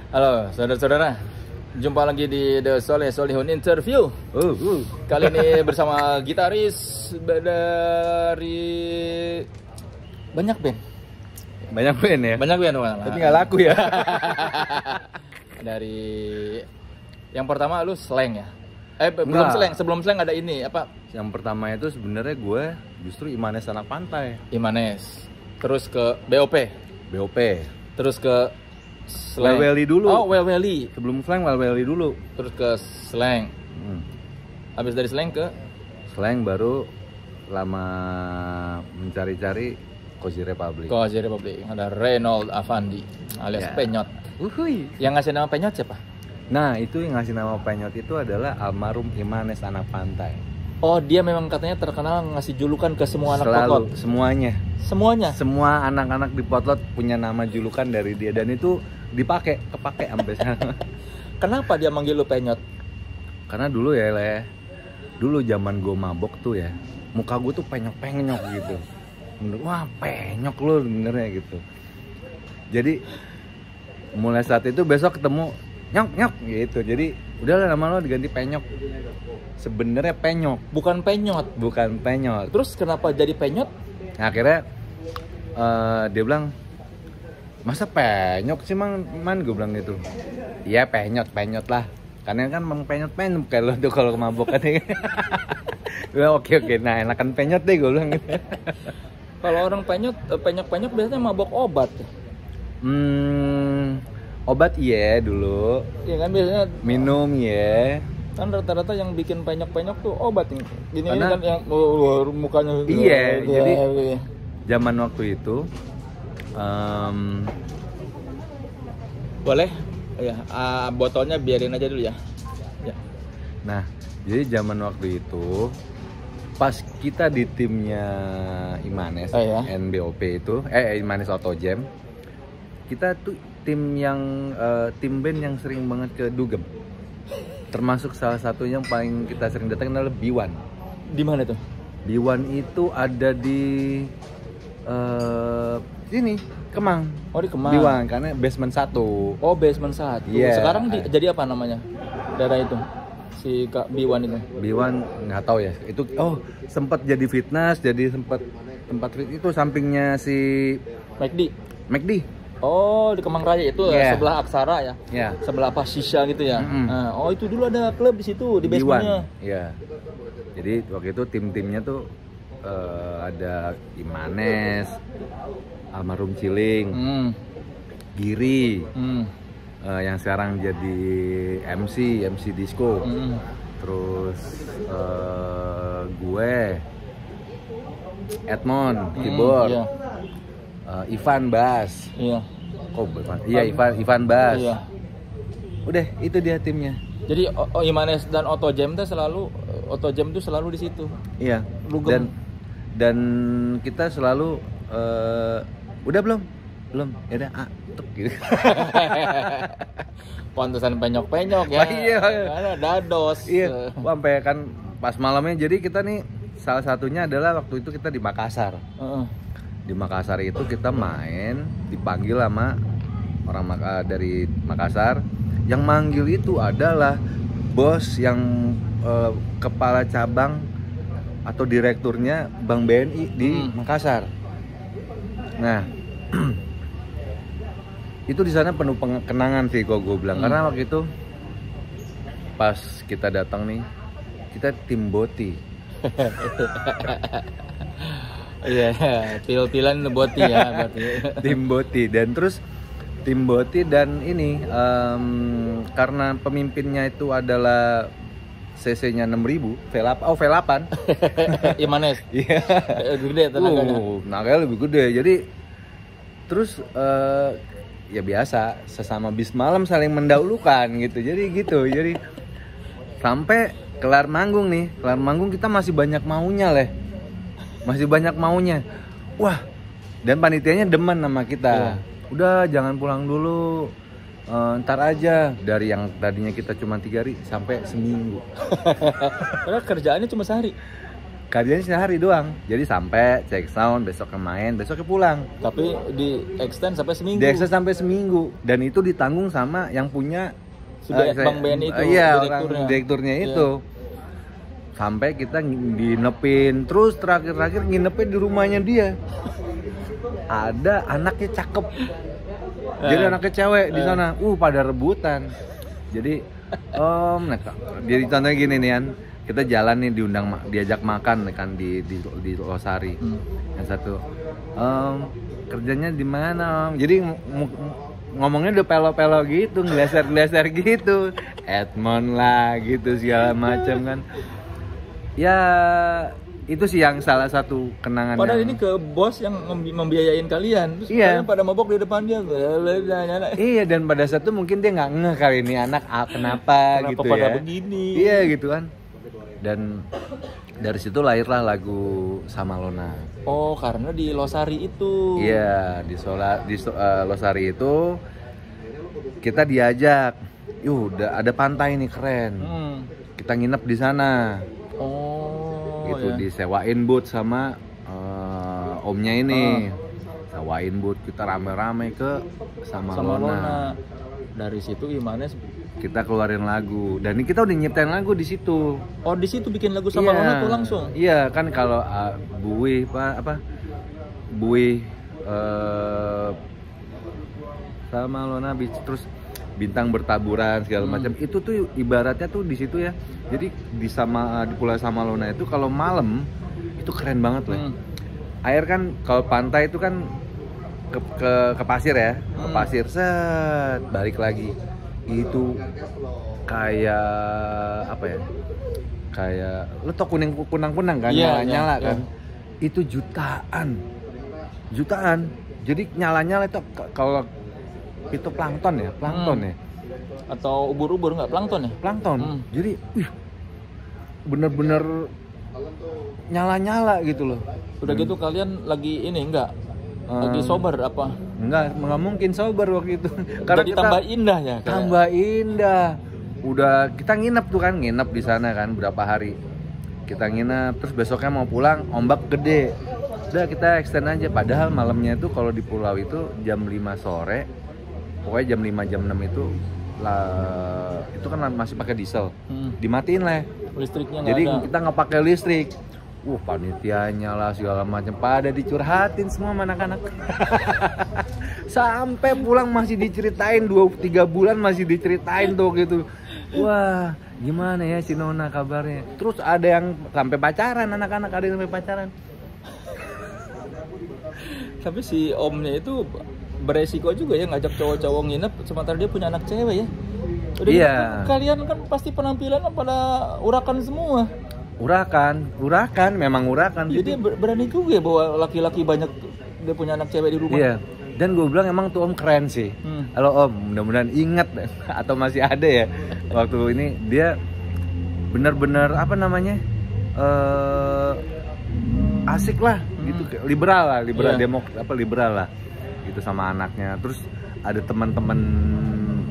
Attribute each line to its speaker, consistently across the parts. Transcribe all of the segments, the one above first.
Speaker 1: Halo saudara-saudara, jumpa lagi di The Solihun Interview. Kali ini bersama gitaris dari banyak band.
Speaker 2: Banyak band ya?
Speaker 1: Banyak band malah.
Speaker 2: Tapi nggak laku ya?
Speaker 1: Dari yang pertama lu Slang ya? Belum Slang, sebelum Slang ada ini apa?
Speaker 2: Yang pertama itu sebenarnya gue justru Imanes Anak Pantai.
Speaker 1: Imanes. Terus ke BOP. Terus ke Slang.
Speaker 2: Welweli dulu.
Speaker 1: Oh, Welweli.
Speaker 2: Sebelum Slang, Welweli dulu.
Speaker 1: Terus ke Slang. Habis dari Slang ke
Speaker 2: Slang baru lama mencari-cari Cozy Republic.
Speaker 1: Cozy Republic. Ada Reynold Avandi alias Penyot. Yang ngasih nama Penyot siapa?
Speaker 2: Nah, itu yang ngasih nama Penyot itu adalah almarhum Imanes Anak Pantai.
Speaker 1: Oh, dia memang katanya terkenal ngasih julukan ke semua anak potlot.
Speaker 2: Semuanya. Semua anak-anak di potlot punya nama julukan dari dia dan itu kepake sampai sekarang.
Speaker 1: Kenapa dia manggil lu Penyot?
Speaker 2: Karena dulu ya, dulu zaman gue mabok tuh ya, muka gue tuh penyok gitu. Wah, penyok lu benernya gitu. Jadi mulai saat itu besok ketemu nyok gitu. Jadi udahlah nama lo diganti Penyok. Sebenarnya Penyok,
Speaker 1: bukan Penyot.
Speaker 2: Terus
Speaker 1: kenapa jadi Penyot?
Speaker 2: Nah, akhirnya dia bilang, masa Penyok sih man gue bilang gitu. Iya Penyot lah. Karena kan memang Penyot kayak lo tuh kalau mabok kan. Bilang oke. Nah, enakan Penyot deh gue bilang gitu.
Speaker 1: Kalau orang Penyot biasanya mabok obat.
Speaker 2: Obat iya dulu.
Speaker 1: Iya kan biasanya
Speaker 2: minum ya.
Speaker 1: Kan rata-rata yang bikin penyok tuh obat ini
Speaker 2: karena,
Speaker 1: kan yang mukanya.
Speaker 2: Iya, jadi zaman waktu itu
Speaker 1: boleh ya, botolnya biarin aja dulu ya.
Speaker 2: Nah, jadi zaman waktu itu pas kita di timnya Imanes NBOP itu Imanes Auto Jam, kita tuh tim band yang sering banget ke Dugem. Termasuk salah satunya yang paling kita sering datang adalah B1.
Speaker 1: Di mana tuh?
Speaker 2: B1 itu ada di sini, Kemang.
Speaker 1: Oh, di Kemang.
Speaker 2: B1 karena basement 1.
Speaker 1: Oh, basement 1.
Speaker 2: Yeah.
Speaker 1: Sekarang jadi apa namanya? Daerah itu. Si Kak B1 itu.
Speaker 2: B1 nggak tahu ya. Itu sempat jadi fitness, jadi tempat itu sampingnya si McD.
Speaker 1: Oh, di Kemang Raya itu sebelah Aksara ya?
Speaker 2: Yeah.
Speaker 1: Sebelah Pasisya gitu ya? Nah, oh, itu dulu ada klub di situ, di basementnya.
Speaker 2: Iya. Jadi waktu itu tim-timnya tuh ada Imanes, almarhum Ciling, Giri, yang sekarang jadi MC disco, terus gue, Edmond, keyboard. Ivan bass.
Speaker 1: Iya.
Speaker 2: Ivan bass.
Speaker 1: Iya.
Speaker 2: Udah, itu dia timnya.
Speaker 1: Jadi Imanes dan Auto Jam tuh selalu di situ.
Speaker 2: Iya. Dan kita selalu udah belum? Ya udah, gitu.
Speaker 1: Pantesan penyok ya.
Speaker 2: Iya.
Speaker 1: Ada dados.
Speaker 2: Iya. Sampai kan pas malamnya, jadi kita nih salah satunya adalah waktu itu kita di Makassar. Di Makassar itu kita main, dipanggil sama orang dari Makassar. Yang manggil itu adalah bos yang kepala cabang atau direkturnya Bank BNI di Makassar. Nah, itu di sana penuh kenangan sih gue bilang. Karena waktu itu pas kita datang nih, kita tim Boti.
Speaker 1: Iya, pil-pilan Boti ya berarti.
Speaker 2: Tim Boti dan ini karena pemimpinnya itu adalah CC-nya 6000, V8.
Speaker 1: Imanes.
Speaker 2: Iya.
Speaker 1: Gede tenaganya.
Speaker 2: Tenaganya lebih gede. Jadi terus ya biasa sesama bis malam saling mendahulukan gitu. Jadi sampai kelar manggung kita masih banyak maunya. Wah, dan panitianya demen sama kita. Udah, jangan pulang dulu, ntar aja. Dari yang tadinya kita cuma 3 hari sampai seminggu.
Speaker 1: Karena kerjaannya cuma sehari.
Speaker 2: Kerjanya sehari doang. Jadi sampai cek sound, besoknya main, besoknya pulang.
Speaker 1: Tapi di extend sampai seminggu.
Speaker 2: Di extend sampai seminggu dan itu ditanggung sama yang punya
Speaker 1: Bang Ben itu,
Speaker 2: iya, direkturnya itu. Sampai kita nginepin, terus terakhir nginepin di rumahnya dia. Ada anaknya cakep. Jadi anaknya cewek di sana. Pada rebutan. Jadi jadi contohnya gini nih kan. Kita jalan nih diajak makan kan di Losari. Yang satu kerjanya di mana Om? Jadi ngomongnya udah pelo-pelo gitu, ngeleser gitu. Edmond lah gitu segala macam kan. Ya itu sih yang salah satu kenangan.
Speaker 1: Padahal ini ke bos yang membiayain kalian. Terus kalian pada mabok di depan dia.
Speaker 2: Iya, dan pada saat itu mungkin dia nggak ngeh kali ini anak kenapa gitu
Speaker 1: pada
Speaker 2: ya.
Speaker 1: Begini.
Speaker 2: Iya gitu kan. Dan dari situ lahirlah lagu Sama Lona.
Speaker 1: Oh, karena di Losari itu.
Speaker 2: Iya, di Losari itu kita diajak. Udah ada pantai nih keren. Kita nginep di sana.
Speaker 1: Oh,
Speaker 2: gitu
Speaker 1: ya.
Speaker 2: Disewain boot sama omnya ini. Sewain boot, kita rame-rame ke Sama Lona.
Speaker 1: Dari situ Imanes
Speaker 2: kita keluarin lagu dan kita udah nyiptain lagu di situ.
Speaker 1: Oh, di situ bikin lagu Sama Lona tuh langsung.
Speaker 2: Iya, kan kalau Buih Buih Sama Lona terus bintang bertaburan segala macam. Itu tuh ibaratnya tuh di situ ya. Jadi di Pulau Sama Lona itu kalau malam itu keren banget loh. Air kan kalau pantai itu kan ke pasir ya. Ke pasir set balik lagi. Itu kayak apa ya? Kayak lu tau kunang-kunang kan, nyala-nyala kan. Itu jutaan. Jadi nyala-nyala itu kalau itu plankton ya.
Speaker 1: Atau ubur-ubur nggak plankton ya?
Speaker 2: Plankton. Jadi bener-bener nyala-nyala gitu loh.
Speaker 1: Udah gitu kalian lagi ini enggak? Lagi sober apa?
Speaker 2: Enggak mungkin sober waktu itu.
Speaker 1: Karena jadi tambah indah ya.
Speaker 2: Tambah indah. Udah kita nginep di sana kan berapa hari. Kita nginep terus besoknya mau pulang ombak gede. Udah kita extend aja padahal malamnya itu kalau di pulau itu jam 5 sore. Pokoknya jam 5 jam 6 itu itu kan masih pakai diesel. Dimatiin lah
Speaker 1: listriknya.
Speaker 2: Jadi kita nggak pakai listrik. Panitianya lah segala macam pada dicurhatin semua anak-anak. Sampai pulang masih diceritain 2-3 bulan masih diceritain tuh gitu. Wah, gimana ya si Nona kabarnya? Terus ada yang sampai pacaran, anak-anak ada yang sampai pacaran.
Speaker 1: Tapi si omnya itu beresiko juga ya ngajak cowok-cowok nginep sementara dia punya anak cewek ya. Udah
Speaker 2: iya.
Speaker 1: Gitu, kalian kan pasti penampilan pada urakan semua.
Speaker 2: Urakan, memang urakan.
Speaker 1: Jadi berani juga ya bawa laki-laki banyak dia punya anak cewek di rumah.
Speaker 2: Iya. Dan gue bilang emang tuh om keren sih. Halo om, mudah-mudahan ingat atau masih ada ya. Waktu ini dia benar-benar apa namanya asik lah, gitu liberal, liberal lah, gitu sama anaknya. Terus ada teman-teman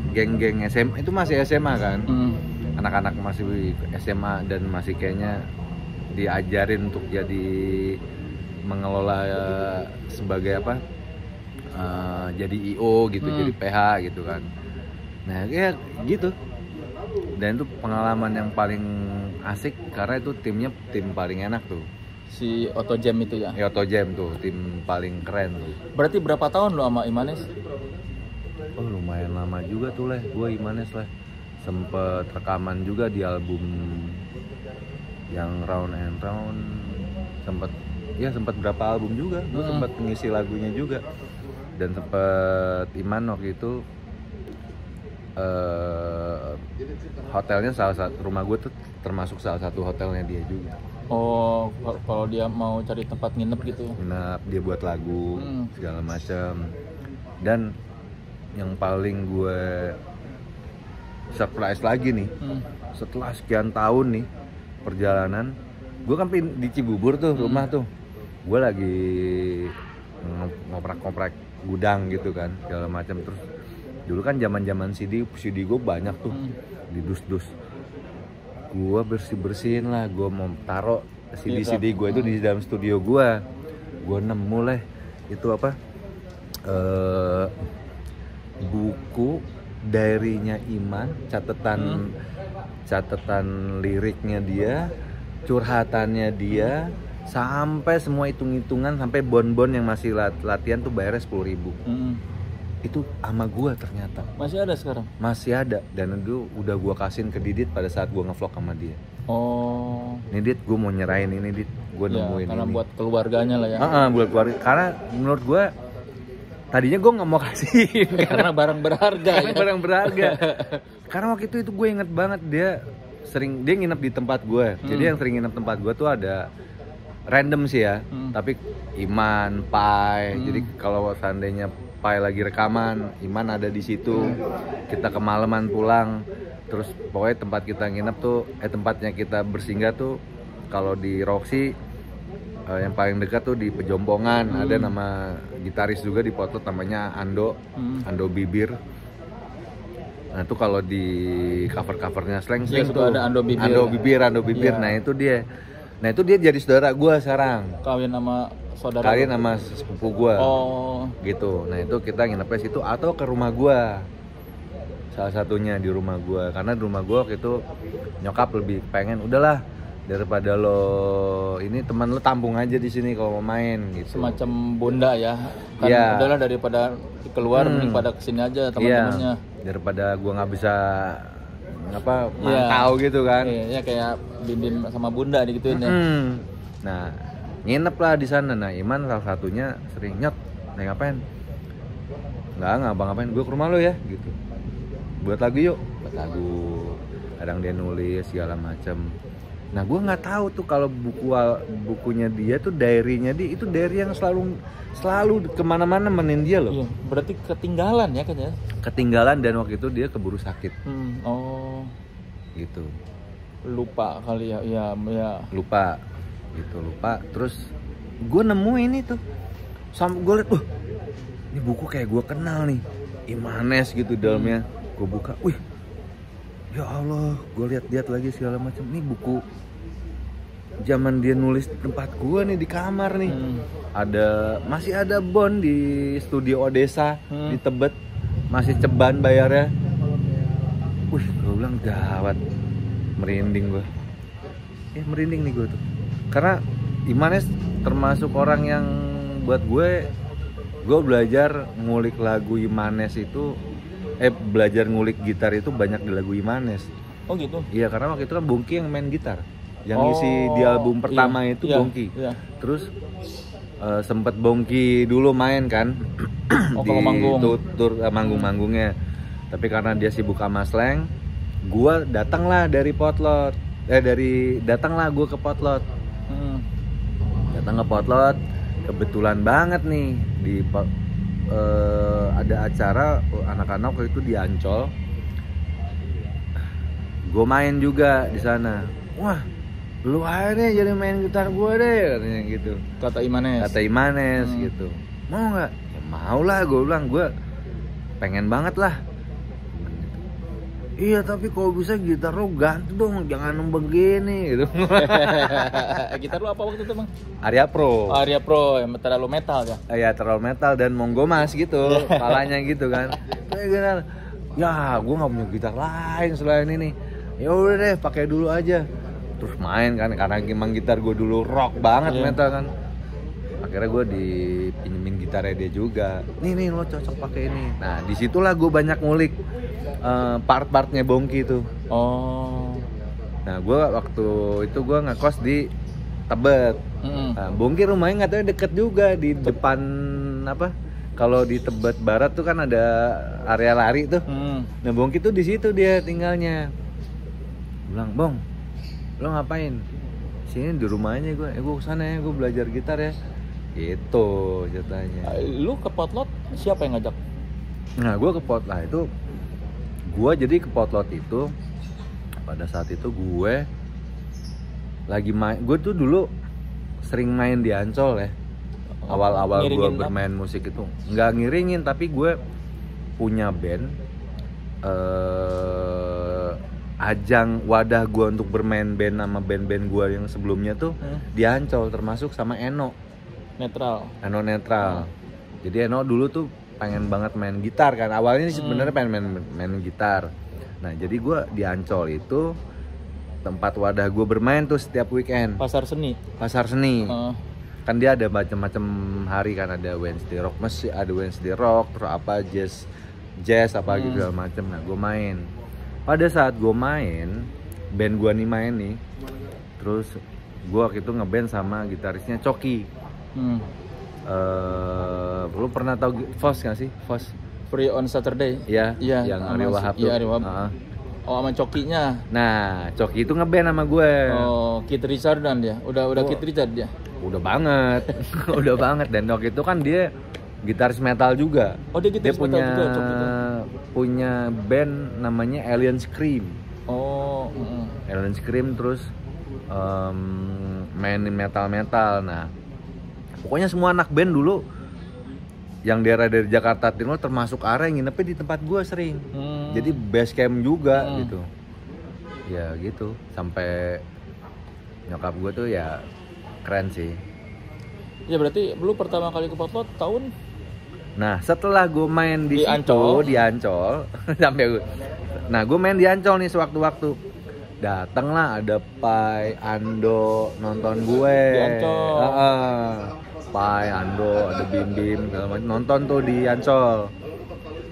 Speaker 2: geng-geng SMA itu masih SMA kan. Anak-anak masih SMA dan masih kayaknya diajarin untuk jadi mengelola sebagai apa jadi IO gitu, jadi PH gitu kan. Nah kayak gitu. Dan itu pengalaman yang paling asik karena itu timnya tim paling enak tuh.
Speaker 1: Si Auto Jam itu ya?
Speaker 2: Ya Auto Jam tuh tim paling keren tuh.
Speaker 1: Berarti berapa tahun lo sama Imanes?
Speaker 2: Oh lumayan lama juga tuh gue Imanes sempet rekaman juga di album yang Round and Round, sempet berapa album juga, gue sempet ngisi lagunya juga. Dan sempet Iman waktu itu hotelnya rumah gue tuh termasuk salah satu hotelnya dia juga.
Speaker 1: Oh, kalau dia mau cari tempat nginep gitu.
Speaker 2: Nginep, dia buat lagu segala macam. Dan yang paling gue surprise lagi nih, setelah sekian tahun nih perjalanan, gue kan di Cibubur tuh rumah tuh, gue lagi ngoprak-ngoprak gudang gitu kan segala macam. Terus dulu kan zaman CD gue banyak tuh di dus-dus, gue bersihin lah, gue mau taruh CD gue itu di dalam studio gue nemu lah itu apa buku diary-nya Iman, catatan liriknya dia, curhatannya dia, sampai semua hitung-hitungan, sampai bon-bon yang masih latihan tuh bayarnya 10.000. Itu sama gue ternyata.
Speaker 1: Masih ada sekarang?
Speaker 2: Masih ada, dan itu udah gue kasihin ke Didit pada saat gue ngevlog sama dia.
Speaker 1: Oh.
Speaker 2: Nih Dit, gue mau nyerahin ini Dit, gue nemuin
Speaker 1: karena
Speaker 2: ini.
Speaker 1: buat keluarganya lah ya.
Speaker 2: Buat keluarga, karena menurut gue tadinya gue nggak mau kasih
Speaker 1: karena barang berharga.
Speaker 2: Barang berharga. Karena waktu itu gue inget banget dia nginep di tempat gue. Jadi yang sering nginep tempat gue tuh ada random sih ya, tapi Iman, Pai. Jadi kalau seandainya Pai lagi rekaman, Iman ada di situ. Kita kemalaman pulang, terus pokoknya tempat kita nginep tuh, tempatnya kita bersinggah tuh kalau di Roxy yang paling dekat tuh di Pejompongan. Ada nama gitaris juga di Potlot namanya Ando Bibir. Nah itu kalau di covernya Slang tuh
Speaker 1: ada Ando Bibir.
Speaker 2: Ya. Nah itu dia jadi saudara gue sekarang.
Speaker 1: Kawin sama saudara.
Speaker 2: Kawin sama sepupu gue.
Speaker 1: Oh.
Speaker 2: Gitu. Nah itu kita nginepnya situ atau ke rumah gue. Salah satunya di rumah gue, karena di rumah gue waktu itu nyokap lebih pengen udahlah daripada lo ini teman lo tampung aja di sini kalau mau main gitu.
Speaker 1: Semacam bunda ya. Kan udahlah daripada keluar mending pada kesini aja teman-temannya.
Speaker 2: Daripada gue nggak bisa mantau gitu kan.
Speaker 1: Iya kayak Bim sama bunda digituin ya.
Speaker 2: Nah nginep lah di sana. Nah Iman salah satunya sering nyot, ngapain? Nggak abang ngapain? Gue ke rumah lo ya gitu. Buat lagu yuk, buat lagu. Kadang dia nulis segala macam. Nah gue nggak tahu tuh kalau bukunya dia tuh diary-nya dia itu diary yang selalu kemana-mana nemenin dia loh.
Speaker 1: Iya, berarti ketinggalan ya kan ya?
Speaker 2: Ketinggalan dan waktu itu dia keburu sakit.
Speaker 1: Oh.
Speaker 2: Gitu.
Speaker 1: Lupa kali ya, ya.
Speaker 2: Lupa. Terus gue nemu ini tuh, gue liat, ini buku kayak gue kenal nih, Imanes gitu dalamnya. Gue buka, wih, ya Allah, gue lihat lagi segala macam. Ini buku zaman dia nulis di tempat gue nih di kamar nih. Masih ada Bon di studio Odessa di Tebet, masih ceban bayarnya. Wih, gue bilang gawat, merinding gue. Merinding nih gue tuh. Karena Imanes termasuk orang yang buat gue belajar ngulik lagu Imanes itu. Belajar ngulik gitar itu banyak di lagu Imanes.
Speaker 1: Oh gitu?
Speaker 2: Iya, karena waktu itu kan Bongki yang main gitar. Yang isi di album pertama itu Bongki. Iya. Terus sempet Bongki dulu main kan di tur manggung-manggungnya. Tapi karena dia sibuk sama Slang, gua datanglah gue ke Potlot. Datang ke Potlot, kebetulan banget nih ada acara anak-anak waktu itu di Ancol. Gue main juga di sana. Wah, lu aja deh jadi main gitar gue deh, katanya gitu. Kata Imanes gitu. Mau nggak? Ya mau lah, gue bilang. Gue pengen banget lah. Iya, tapi kalau bisa gitar lu ganti dong, jangan begini gitu.
Speaker 1: Gitar lu apa waktu itu, Bang?
Speaker 2: Aria Pro.
Speaker 1: Aria Pro yang terlalu metal ya?
Speaker 2: Iya, terlalu metal dan Monggomas gitu, palanya gitu kan. Ya, gue nggak punya gitar lain selain ini. Ya udah deh, pakai dulu aja. Terus main kan, karena emang gitar gue dulu rock banget metal kan. Akhirnya gue dipinjemin gitarnya dia juga. Nih lo cocok pakai ini. Nah, disitulah gue banyak ngulik part-partnya Bongki itu. Oh. Nah, gue waktu itu gue ngekos di Tebet. Nah, Bongki rumahnya nggak tahu deket juga di depan kalau di Tebet Barat tuh kan ada area lari tuh. Nah, Bongki tuh di situ dia tinggalnya. Bilang, "Bong, lo ngapain?" "Sini di rumahnya gue." "Gue kesana ya, gue belajar gitar ya." Gitu ceritanya.
Speaker 1: Lu ke Potlot siapa yang ngajak?
Speaker 2: Nah, gue ke Potlot itu. Jadi ke Potlot itu pada saat itu gue lagi main. Gue tuh dulu sering main di Ancol ya. Awal-awal gue bermain musik itu nggak ngiringin, tapi gue punya band ajang wadah gue untuk bermain band sama band-band gue yang sebelumnya tuh di Ancol, termasuk sama Eno Netral. Jadi Eno dulu tuh pengen banget main gitar kan, awalnya sebenarnya pengen main gitar. Nah jadi gue di Ancol itu tempat wadah gue bermain tuh setiap weekend.
Speaker 1: Pasar seni.
Speaker 2: Kan dia ada macam-macam hari kan, ada Wednesday rock ada Wednesday rock, terus apa jazz apa gitu segala macam. Nah gue main. Pada saat gue main, band gue nih main nih, terus gue waktu itu ngeband sama gitarisnya Coki. Lu pernah tahu Fos nggak sih? Fos
Speaker 1: Free on Saturday.
Speaker 2: Iya. Yang Ari Wahab tuh.
Speaker 1: Iya, Ari Wahab. Oh, sama Cokinya.
Speaker 2: Nah, Coki itu ngeband sama gue.
Speaker 1: Oh, Keith Richard dan dia. Udah Keith Richard dia.
Speaker 2: Udah banget. Udah banget, dan waktu itu kan dia gitaris metal juga.
Speaker 1: Oh, dia gitaris metal juga, Coki itu.
Speaker 2: Punya band namanya Alien Scream.
Speaker 1: Oh,
Speaker 2: Alien Scream, terus mainin metal. Nah, pokoknya semua anak band dulu yang daerah dari Jakarta Timur termasuk Are yang nginepnya di tempat gue sering. Jadi base camp juga gitu. Ya gitu, sampai nyokap gue tuh ya keren sih.
Speaker 1: Ya berarti lu pertama kali ke Potlot tahun?
Speaker 2: Nah setelah gue main di situ, di Ancol sampai gue. Nah gue main di Ancol nih sewaktu-waktu. Datanglah ada Pai, Ando nonton gue.
Speaker 1: Di Ancol.
Speaker 2: Pai, Ando, ada Bim, nonton tuh di Ancol.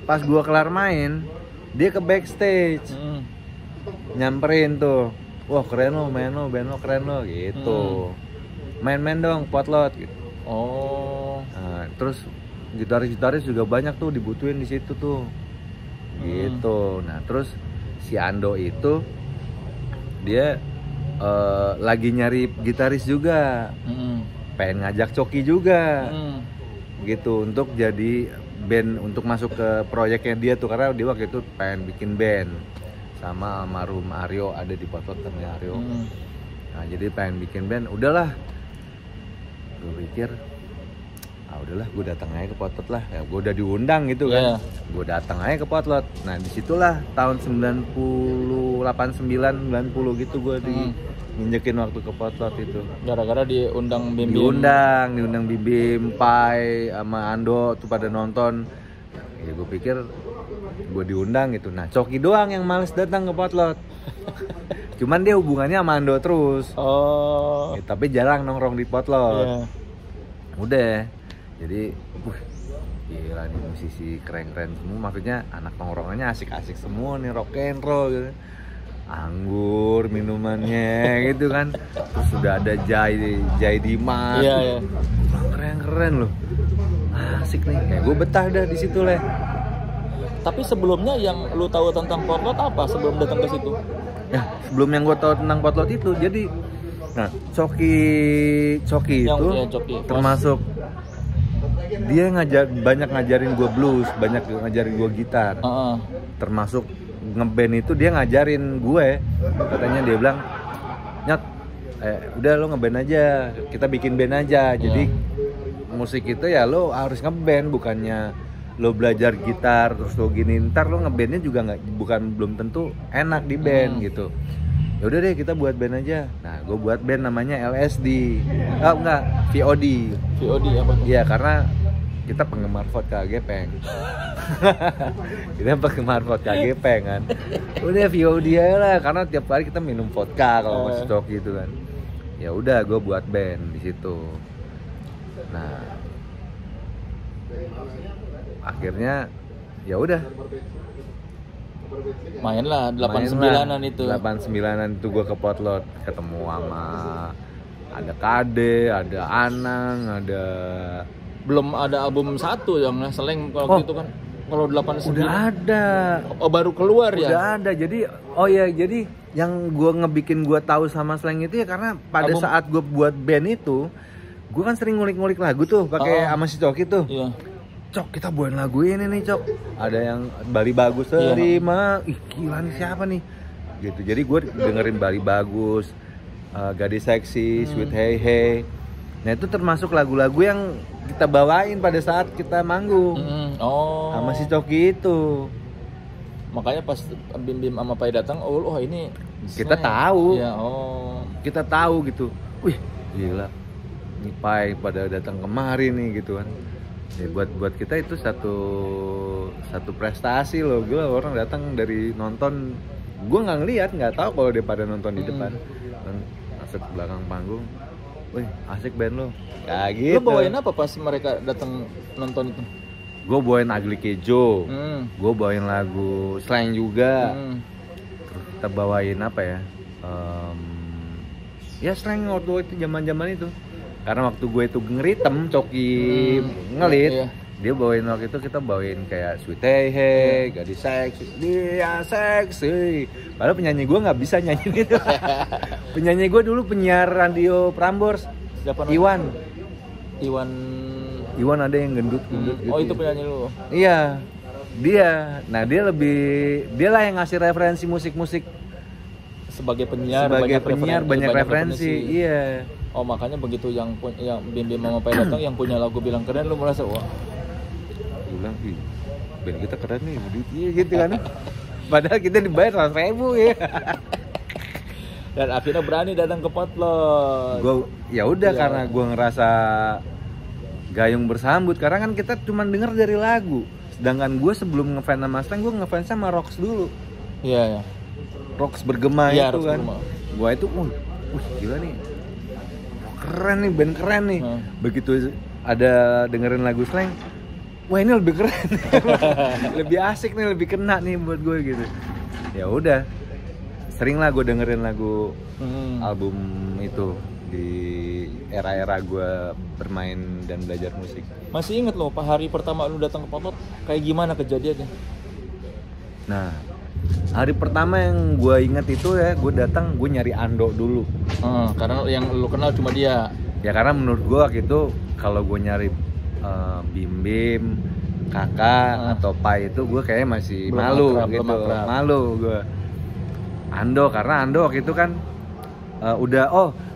Speaker 2: Pas gue kelar main, dia ke backstage, nyamperin tuh, wah keren lo, main lo, band lo keren lo, gitu. Main-main dong, Potlot, gitu.
Speaker 1: Oh.
Speaker 2: Nah, terus gitaris juga banyak tuh dibutuhin di situ tuh, gitu. Nah terus si Ando itu dia lagi nyari gitaris juga. Pengen ngajak Coki juga gitu untuk jadi band, untuk masuk ke proyeknya dia tuh, karena dia waktu itu pengen bikin band sama almarhum Aryo, ada di Potlot namanya Aryo. Nah jadi pengen bikin band, udahlah gue pikir udahlah gue datang aja ke Potlot lah, ya gue udah diundang gitu kan. Gue datang aja ke Potlot. Nah disitulah tahun 90 gitu gue nginjekin waktu ke Potlot itu.
Speaker 1: Gara-gara diundang Bim.
Speaker 2: Diundang Bim, Pai sama Ando tuh pada nonton. Ya gue pikir gue diundang gitu. Nah Coki doang yang males datang ke Potlot. Cuman dia hubungannya sama Ando terus.
Speaker 1: Oh.
Speaker 2: Ya, tapi jarang nongkrong di Potlot. Udah. Jadi, gila nih musisi keren-keren semua. Maksudnya anak nongkrongannya asik-asik semua nih, rock and roll gitu. Anggur minumannya gitu kan. Terus sudah ada Jai Dimas.
Speaker 1: Iya.
Speaker 2: Keren loh. Asik nih. Kayak gue betah dah di situ leh.
Speaker 1: Tapi sebelumnya yang lu tahu tentang Potlot apa sebelum datang ke situ?
Speaker 2: Ya, sebelum yang gue tahu tentang Potlot itu, jadi nah, Coki itu termasuk dia banyak ngajarin gue blues, banyak ngajarin gue gitar. Termasuk ngeband itu dia ngajarin gue, katanya dia bilang, Nyat, udah lo ngeband aja, kita bikin band aja. Jadi musik itu ya lo harus ngeband, bukannya lo belajar gitar terus lo gini, ntar lo ngebandnya juga belum tentu enak di band gitu. Ya udah deh kita buat band aja. Nah gue buat band namanya LSD. VOD
Speaker 1: apa tuh?
Speaker 2: Iya karena kita penggemar vodka gepeng. Kita penggemar vodka gepeng kan. Udah VOD aja lah, karena tiap hari kita minum vodka kalau masih stok gitu kan. Ya udah gue buat band di situ. Nah akhirnya ya udah
Speaker 1: mainlah 89-an itu.
Speaker 2: 89-an itu gue ke Potlot, ketemu sama ada Kade, ada Anang, ada
Speaker 1: belum ada album satu yang Seleng kalau gitu kan. Kalau 89
Speaker 2: udah ada.
Speaker 1: Oh baru keluar ya?
Speaker 2: Udah ada. Jadi jadi yang gue ngebikin gue tahu sama Seleng itu ya karena pada saat gue buat band itu, gue kan sering ngulik-ngulik lagu tuh pakai sama si Coki tuh.
Speaker 1: Iya.
Speaker 2: Cok kita buatin lagu ini nih Cok, ada yang Bali Bagus terima, gila nih siapa nih gitu. Jadi gue dengerin Bali Bagus, Gadis Seksi, Sweet Hey Hey. Nah itu termasuk lagu-lagu yang kita bawain pada saat kita manggung sama si Coki itu
Speaker 1: Makanya pas Bim Bim sama Pai datang, oh ini
Speaker 2: kita tahu.
Speaker 1: Ya,
Speaker 2: kita tahu gitu. Wih, gila. Ini Pai pada datang kemari nih gitu kan. Ya buat kita itu satu prestasi loh. Gila, orang datang dari nonton. Gue nggak tahu kalau dia pada nonton di depan. Masuk belakang panggung. Wih, asik band lo. Kayak gitu.
Speaker 1: Lo bawain apa pas mereka datang nonton itu?
Speaker 2: Gue bawain Ugly Kejo. Gue bawain lagu Slang juga. Terus kita bawain apa ya? Ya Slang waktu itu zaman itu. Karena waktu gue itu ngeritem, coki ngelit. Iya. Dia bawain waktu itu kita bawain kayak Sweet Hey Hey, gadis seksi, dia seksi. Padahal penyanyi gue nggak bisa nyanyi gitu. Penyanyi gue dulu penyiar radio Prambors. Siapa namanya? Iwan ada yang gendut gitu.
Speaker 1: Oh itu penyanyi lu?
Speaker 2: Iya, dia. Nah dia lah yang ngasih referensi musik-musik.
Speaker 1: Sebagai penyiar
Speaker 2: banyak referensi. Iya.
Speaker 1: Oh makanya begitu yang Bim Bim Mama Pai datang yang punya lagu bilang keren, lu merasa wah.
Speaker 2: Gue bilang, ih, band kita keren nih, duitnya gitu kan. Padahal kita dibayar 100.000 ya.
Speaker 1: Dan akhirnya berani datang ke Potlot.
Speaker 2: Ya udah karena gue ngerasa gayung bersambut, karena kan kita cuma denger dari lagu. Sedangkan gue sebelum ngefans sama Slang, gue ngefans sama Rox dulu.
Speaker 1: Iya.
Speaker 2: Rox Bergema itu
Speaker 1: Rox
Speaker 2: kan. Gue itu, gila nih. Keren nih, band keren nih. Begitu ada dengerin lagu Slang, wah ini lebih keren. Lebih asik nih, lebih kena nih buat gue gitu. Ya udah. Sering lah gue dengerin lagu album itu di era-era gue bermain dan belajar musik.
Speaker 1: Masih inget loh, Pak, hari pertama lu datang ke Potlot kayak gimana kejadiannya?
Speaker 2: Nah, hari pertama yang gue inget itu ya, gue datang, gue nyari Ando dulu.
Speaker 1: Karena yang lu kenal cuma dia.
Speaker 2: Ya karena menurut gue waktu itu kalau gue nyari Bim Bim, Kakak atau Pai itu gue kayaknya masih malu gitu. Malu gue. Ando, karena Ando waktu itu kan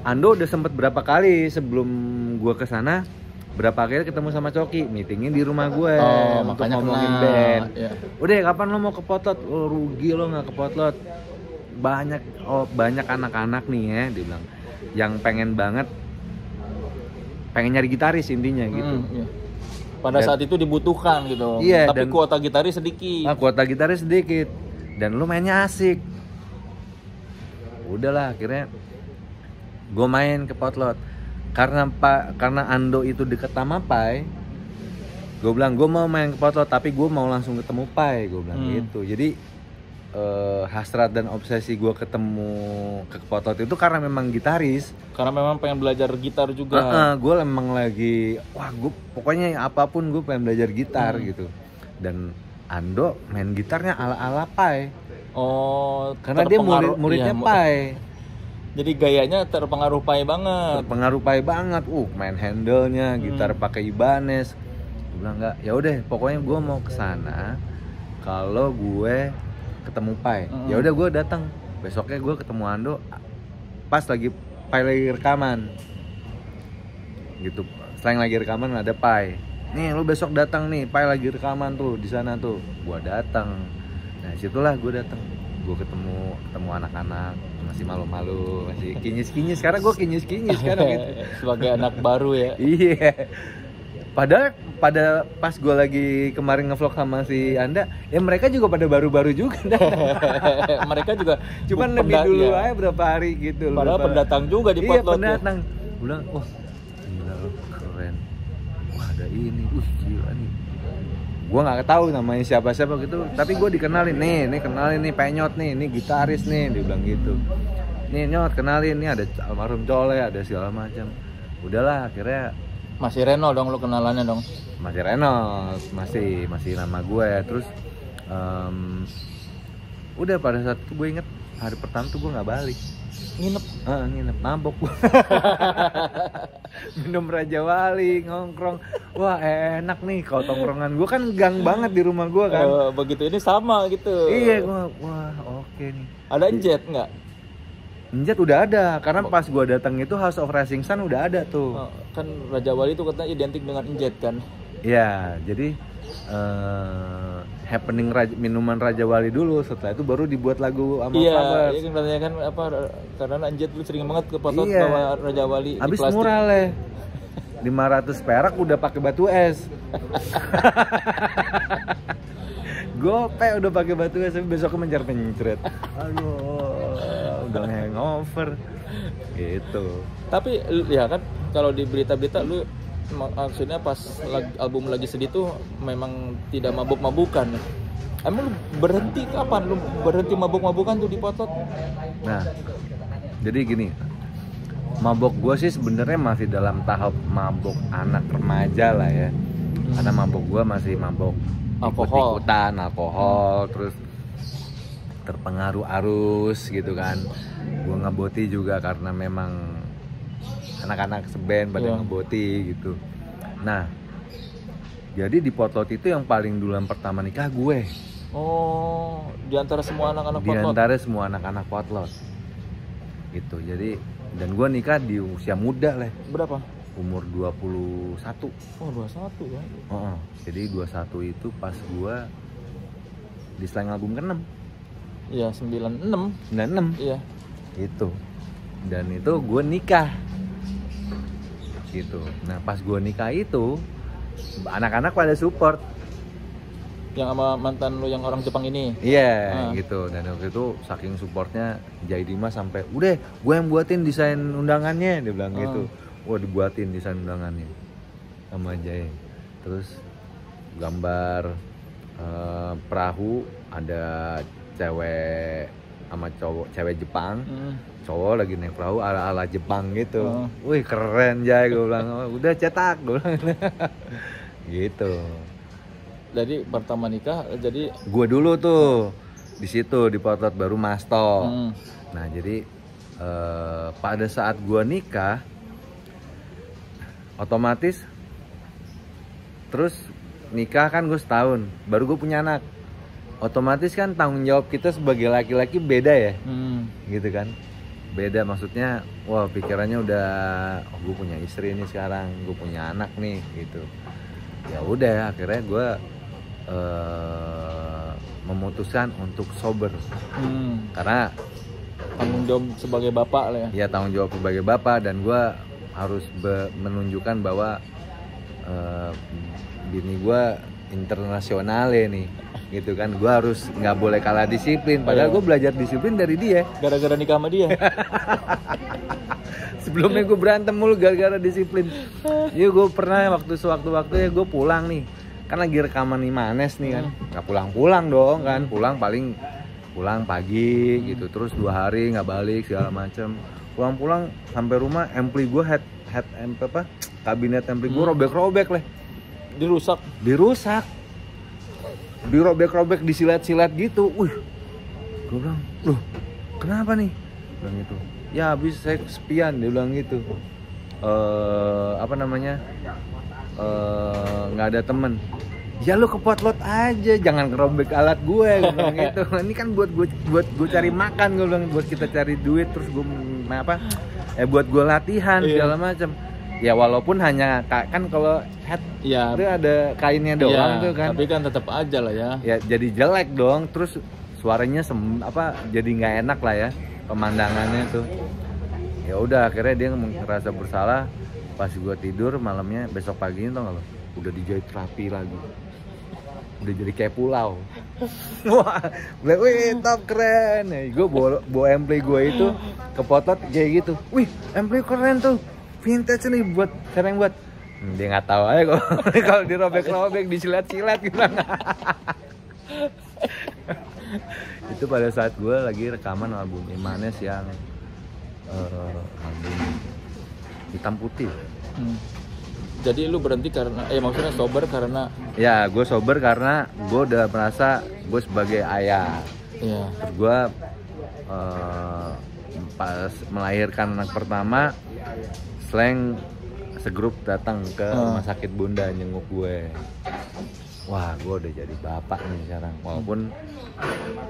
Speaker 2: Ando udah sempet berapa kali sebelum gue kesana, berapa kali ketemu sama Coki, meetingnya di rumah gue untuk ngomongin band. Yeah. Udah kapan lo mau ke Potlot? Rugi lo nggak ke Potlot. Banyak anak-anak nih ya, dia bilang, yang pengen nyari gitaris intinya gitu.
Speaker 1: Yeah. Pada saat itu dibutuhkan gitu.
Speaker 2: Iya,
Speaker 1: tapi kuota gitaris sedikit.
Speaker 2: Kuota gitaris sedikit. Dan lo mainnya asik. Udahlah akhirnya gue main ke Potlot karena Ando itu deket sama Pai. Gue bilang gue mau main ke Potlot tapi gue mau langsung ketemu Pai, gue bilang gitu. Jadi hasrat dan obsesi gue ketemu ke Potlot itu karena memang gitaris,
Speaker 1: karena memang pengen belajar gitar juga.
Speaker 2: Gue memang lagi gue pokoknya apapun gue pengen belajar gitar gitu. Dan Ando main gitarnya ala Pai. Oh, karena dia muridnya Pai.
Speaker 1: Jadi gayanya terpengaruh Pai banget.
Speaker 2: Main handle-nya, gitar pakai Ibanez. Gue bilang enggak, ya udah, pokoknya gue mau kesana kalau gue ketemu Pai. Ya udah gue datang. Besoknya gue ketemu Ando pas Pai lagi rekaman. Gitu. Selain lagi rekaman ada Pai. Nih, lu besok datang nih, Pai lagi rekaman tuh di sana tuh. Gue datang. Nah, situlah gue datang. Gue ketemu anak-anak, masih malu-malu, masih kinyis-kinyis. Sekarang gue kinyis-kinyis sekarang gitu.
Speaker 1: Sebagai anak baru ya.
Speaker 2: Iya. Padahal pas gue lagi kemarin ngevlog sama si Anda, ya mereka juga pada baru-baru juga.
Speaker 1: Mereka juga
Speaker 2: cuman lebih dulu aja berapa hari gitu.
Speaker 1: Padahal pendatang juga di Potlot.
Speaker 2: Iya, pendatang. Gue bilang, wah gila keren. Wah ada ini, gila nih. Gue nggak tahu namanya siapa gitu, tapi gue dikenalin nih kenalin nih Penyot nih, ini gitaris nih, dia bilang gitu. Nih Nyot kenalin, nih ada almarhum Cole, ada segala macam. Udahlah akhirnya
Speaker 1: masih Reno dong lo kenalannya dong.
Speaker 2: Masih Reno, masih nama gue. Terus udah pada saat itu gue inget hari pertama tuh gue nggak balik. Nginep mabok. Minum Raja Wali, ngongkrong. Wah enak nih, kalau tongkrongan gue kan gang banget di rumah gue kan.
Speaker 1: Begitu ini sama gitu.
Speaker 2: Iya, wah oke nih.
Speaker 1: Ada Enjet nggak?
Speaker 2: Enjet udah ada, karena pas gue datang itu House of Rising Sun udah ada tuh.
Speaker 1: Kan Raja Wali itu katanya identik dengan Enjet kan?
Speaker 2: Iya, jadi happening minuman Raja Wali dulu, setelah itu baru dibuat lagu sama Flowers.
Speaker 1: Iya, katanya kan apa, karena Anjet lu sering banget ke foto bawa Raja Wali di
Speaker 2: habis
Speaker 1: plastik.
Speaker 2: Murah leh, 500 perak udah pakai batu es. Gope udah pakai batu es, tapi besoknya mencret. Aduh, udah hangover gitu.
Speaker 1: Tapi ya kan kalau di berita-berita lu maksudnya pas album lagi sedih tuh memang tidak mabuk-mabukan. Emang lu berhenti kapan? Lu berhenti mabuk-mabukan tuh di Potlot?
Speaker 2: Nah, jadi gini, mabok gue sih sebenarnya masih dalam tahap mabok anak remaja lah ya. Karena mabok gue masih mabok ikut-ikutan alkohol, terus terpengaruh arus gitu kan. Gue ngeboti juga karena memang anak-anak seband pada ngeboti gitu. Nah, jadi di Potlot itu yang paling duluan pertama nikah gue.
Speaker 1: Oh, di antara semua anak-anak Potlot?
Speaker 2: Di antara semua anak-anak Potlot gitu. Jadi, dan gue nikah di usia muda lah.
Speaker 1: Berapa?
Speaker 2: Umur 21.
Speaker 1: Oh, 21 ya?
Speaker 2: Jadi 21 itu pas gue di Slang album ke-6.
Speaker 1: Iya, 96. Iya.
Speaker 2: Itu. Dan itu gue nikah gitu. Nah pas gue nikah itu anak-anak pada support.
Speaker 1: Yang sama mantan lu yang orang Jepang ini?
Speaker 2: Iya gitu. Dan waktu itu saking supportnya Jai Dimas sampai udah gue yang buatin desain undangannya, dia bilang gitu. Wah dibuatin desain undangannya sama Jai. Terus gambar perahu, ada cewek sama cowok, cewek Jepang, cowok lagi naik perahu ala Jepang gitu. Wih keren Jay, gue bilang. Udah cetak, gue bilang. Gitu.
Speaker 1: Jadi pertama nikah, jadi
Speaker 2: gue dulu tuh di situ di Potlot, baru Masto. Nah jadi pada saat gue nikah, otomatis terus nikah kan gue setahun, baru gue punya anak. Otomatis kan tanggung jawab kita sebagai laki-laki beda ya, gitu kan, beda maksudnya. Wah pikirannya udah, gue punya istri nih sekarang, gue punya anak nih gitu. Ya udah akhirnya gue memutuskan untuk sober, karena
Speaker 1: tanggung jawab sebagai bapak lah ya.
Speaker 2: Ya tanggung jawab sebagai bapak, dan gue harus menunjukkan bahwa bini gue internasional ya nih. Gitu kan, gue harus nggak boleh kalah disiplin, padahal gue belajar disiplin dari dia
Speaker 1: gara-gara nikah sama dia.
Speaker 2: Sebelumnya gue berantem mulu gara-gara disiplin. Ya gue pernah waktu ya gue pulang nih, kan lagi rekaman Imanes nih kan, nggak pulang dong kan, pulang pagi gitu, terus 2 hari nggak balik segala macem. Pulang sampai rumah, ampli gue kabinet ampli gue robek-robek lah, dirusak, dirobek-robek, disilat-silat gitu. Gue bilang, loh kenapa nih? Bilang gitu, ya habis saya kesepian, dia bilang gitu. Nggak ada temen. Ya lu ke Potlot aja, jangan ngerobek alat gue bilang gitu. Ini kan buat gue cari makan, gue bilang, buat kita cari duit, terus gue buat gue latihan segala macam. Ya walaupun hanya kan kalau hat itu ada kainnya doang tuh kan.
Speaker 1: Tapi kan tetap aja lah ya.
Speaker 2: Ya jadi jelek dong, terus suaranya jadi nggak enak lah ya pemandangannya tuh. Ya udah akhirnya dia ngerasa bersalah. Pas gue tidur malamnya, besok paginya tau nggak lo, udah dijahit rapi lagi, udah jadi kayak pulau. Wah, wih top keren. Gue bawa ampli gue itu ke Potlot kayak gitu. Wih ampli keren tuh, vintage nih, buat siapa yang buat? Dia nggak tahu aja kok. Kalau dirobek-robek, disilat-silat gitu. Itu pada saat gue lagi rekaman album Imanes yang album hitam putih.
Speaker 1: Jadi lu berhenti karena maksudnya sober karena?
Speaker 2: Ya gue sober karena gue udah merasa gue sebagai ayah. Terus gue pas melahirkan anak pertama, Slang segrup datang ke rumah sakit Bunda nyenguk gue. Wah gue udah jadi bapak nih sekarang. Walaupun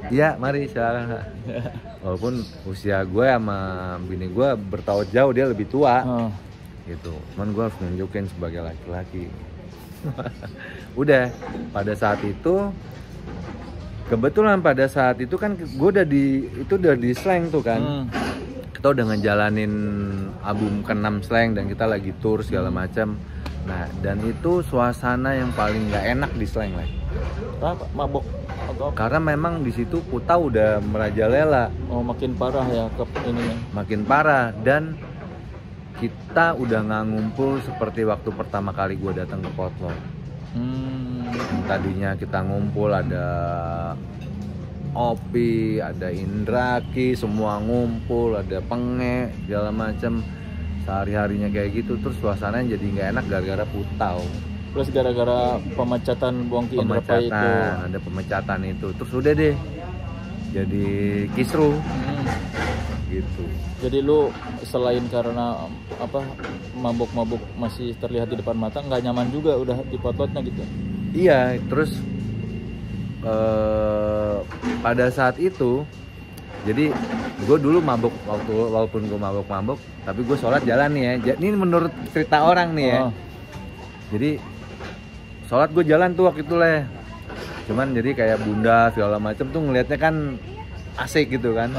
Speaker 2: ya mari silakan. Walaupun usia gue sama bini gue bertahun jauh, dia lebih tua gitu. Cuman gue harus nunjukin sebagai laki-laki. Udah pada saat itu kebetulan pada saat itu kan gue udah di Slank tuh kan. Kita udah ngejalanin album ke-6 Slank dan kita lagi tour segala macam. Nah, dan itu suasana yang paling nggak enak di Slank lah.
Speaker 1: Mabok atau apa?
Speaker 2: Karena memang di situ Putau udah merajalela.
Speaker 1: Oh, makin parah ya ininya.
Speaker 2: Makin parah dan kita udah nggak ngumpul seperti waktu pertama kali gue datang ke Potlot. Tadinya kita ngumpul ada Opi, ada Indraki, semua ngumpul, ada Penge, segala macam. Sehari-harinya kayak gitu, terus suasananya jadi nggak enak gara-gara Putau.
Speaker 1: Plus gara-gara pemecatan Bongki Indrapaya itu.
Speaker 2: Ada pemecatan itu, terus udah deh jadi kisruh. Gitu.
Speaker 1: Jadi lu selain karena apa mabuk-mabuk masih terlihat di depan mata, nggak nyaman juga udah di Potlotnya gitu.
Speaker 2: Iya, terus pada saat itu jadi gue dulu mabuk walaupun gue mabuk tapi gue sholat jalan nih ya. Ini menurut cerita orang nih ya. Jadi sholat gue jalan tuh waktu itu lah. Cuman jadi kayak bunda segala macam tuh ngelihatnya kan asik gitu kan.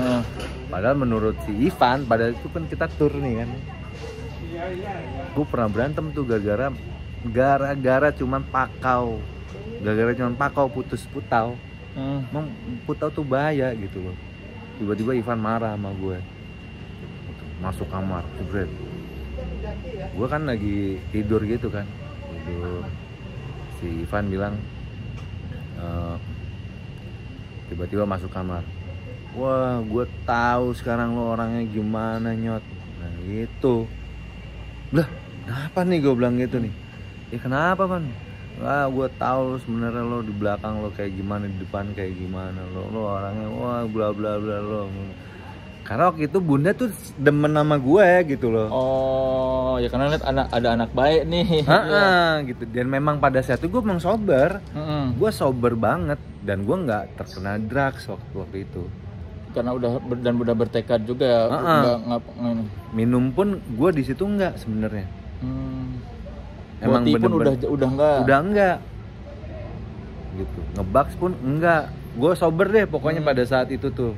Speaker 2: Padahal menurut si Ivan pada itu kan kita tur nih kan. Gue pernah berantem tuh gara-gara cuman pakau. Gara-gara cuman pakau putus Putau. Emang Putau tuh bahaya gitu loh. Tiba-tiba Ivan marah sama gue. Masuk kamar, jebret. Gue kan lagi tidur gitu kan. Si Ivan bilang tiba-tiba masuk kamar. Wah, gue tahu sekarang lo orangnya gimana, Nyot. Nah gitu. Lah, kenapa nih gue bilang gitu nih? Ya kenapa, Pan? Wah, gue tahu sebenarnya lo di belakang lo kayak gimana, di depan kayak gimana. Lo orangnya wah bla bla bla lo. Karena waktu itu bunda tuh demen sama gue gitu loh.
Speaker 1: Oh, ya karena lihat ada anak baik nih.
Speaker 2: Gitu. Dan memang pada saat itu gue memang sober. Gue sober banget dan gue nggak terkena drugs waktu itu.
Speaker 1: Karena udah bertekad juga.
Speaker 2: Minum pun gue di situ nggak sebenarnya.
Speaker 1: Emang bener-bener pun udah enggak
Speaker 2: gitu. Ngebaks pun enggak. Gue sober deh pokoknya pada saat itu tuh.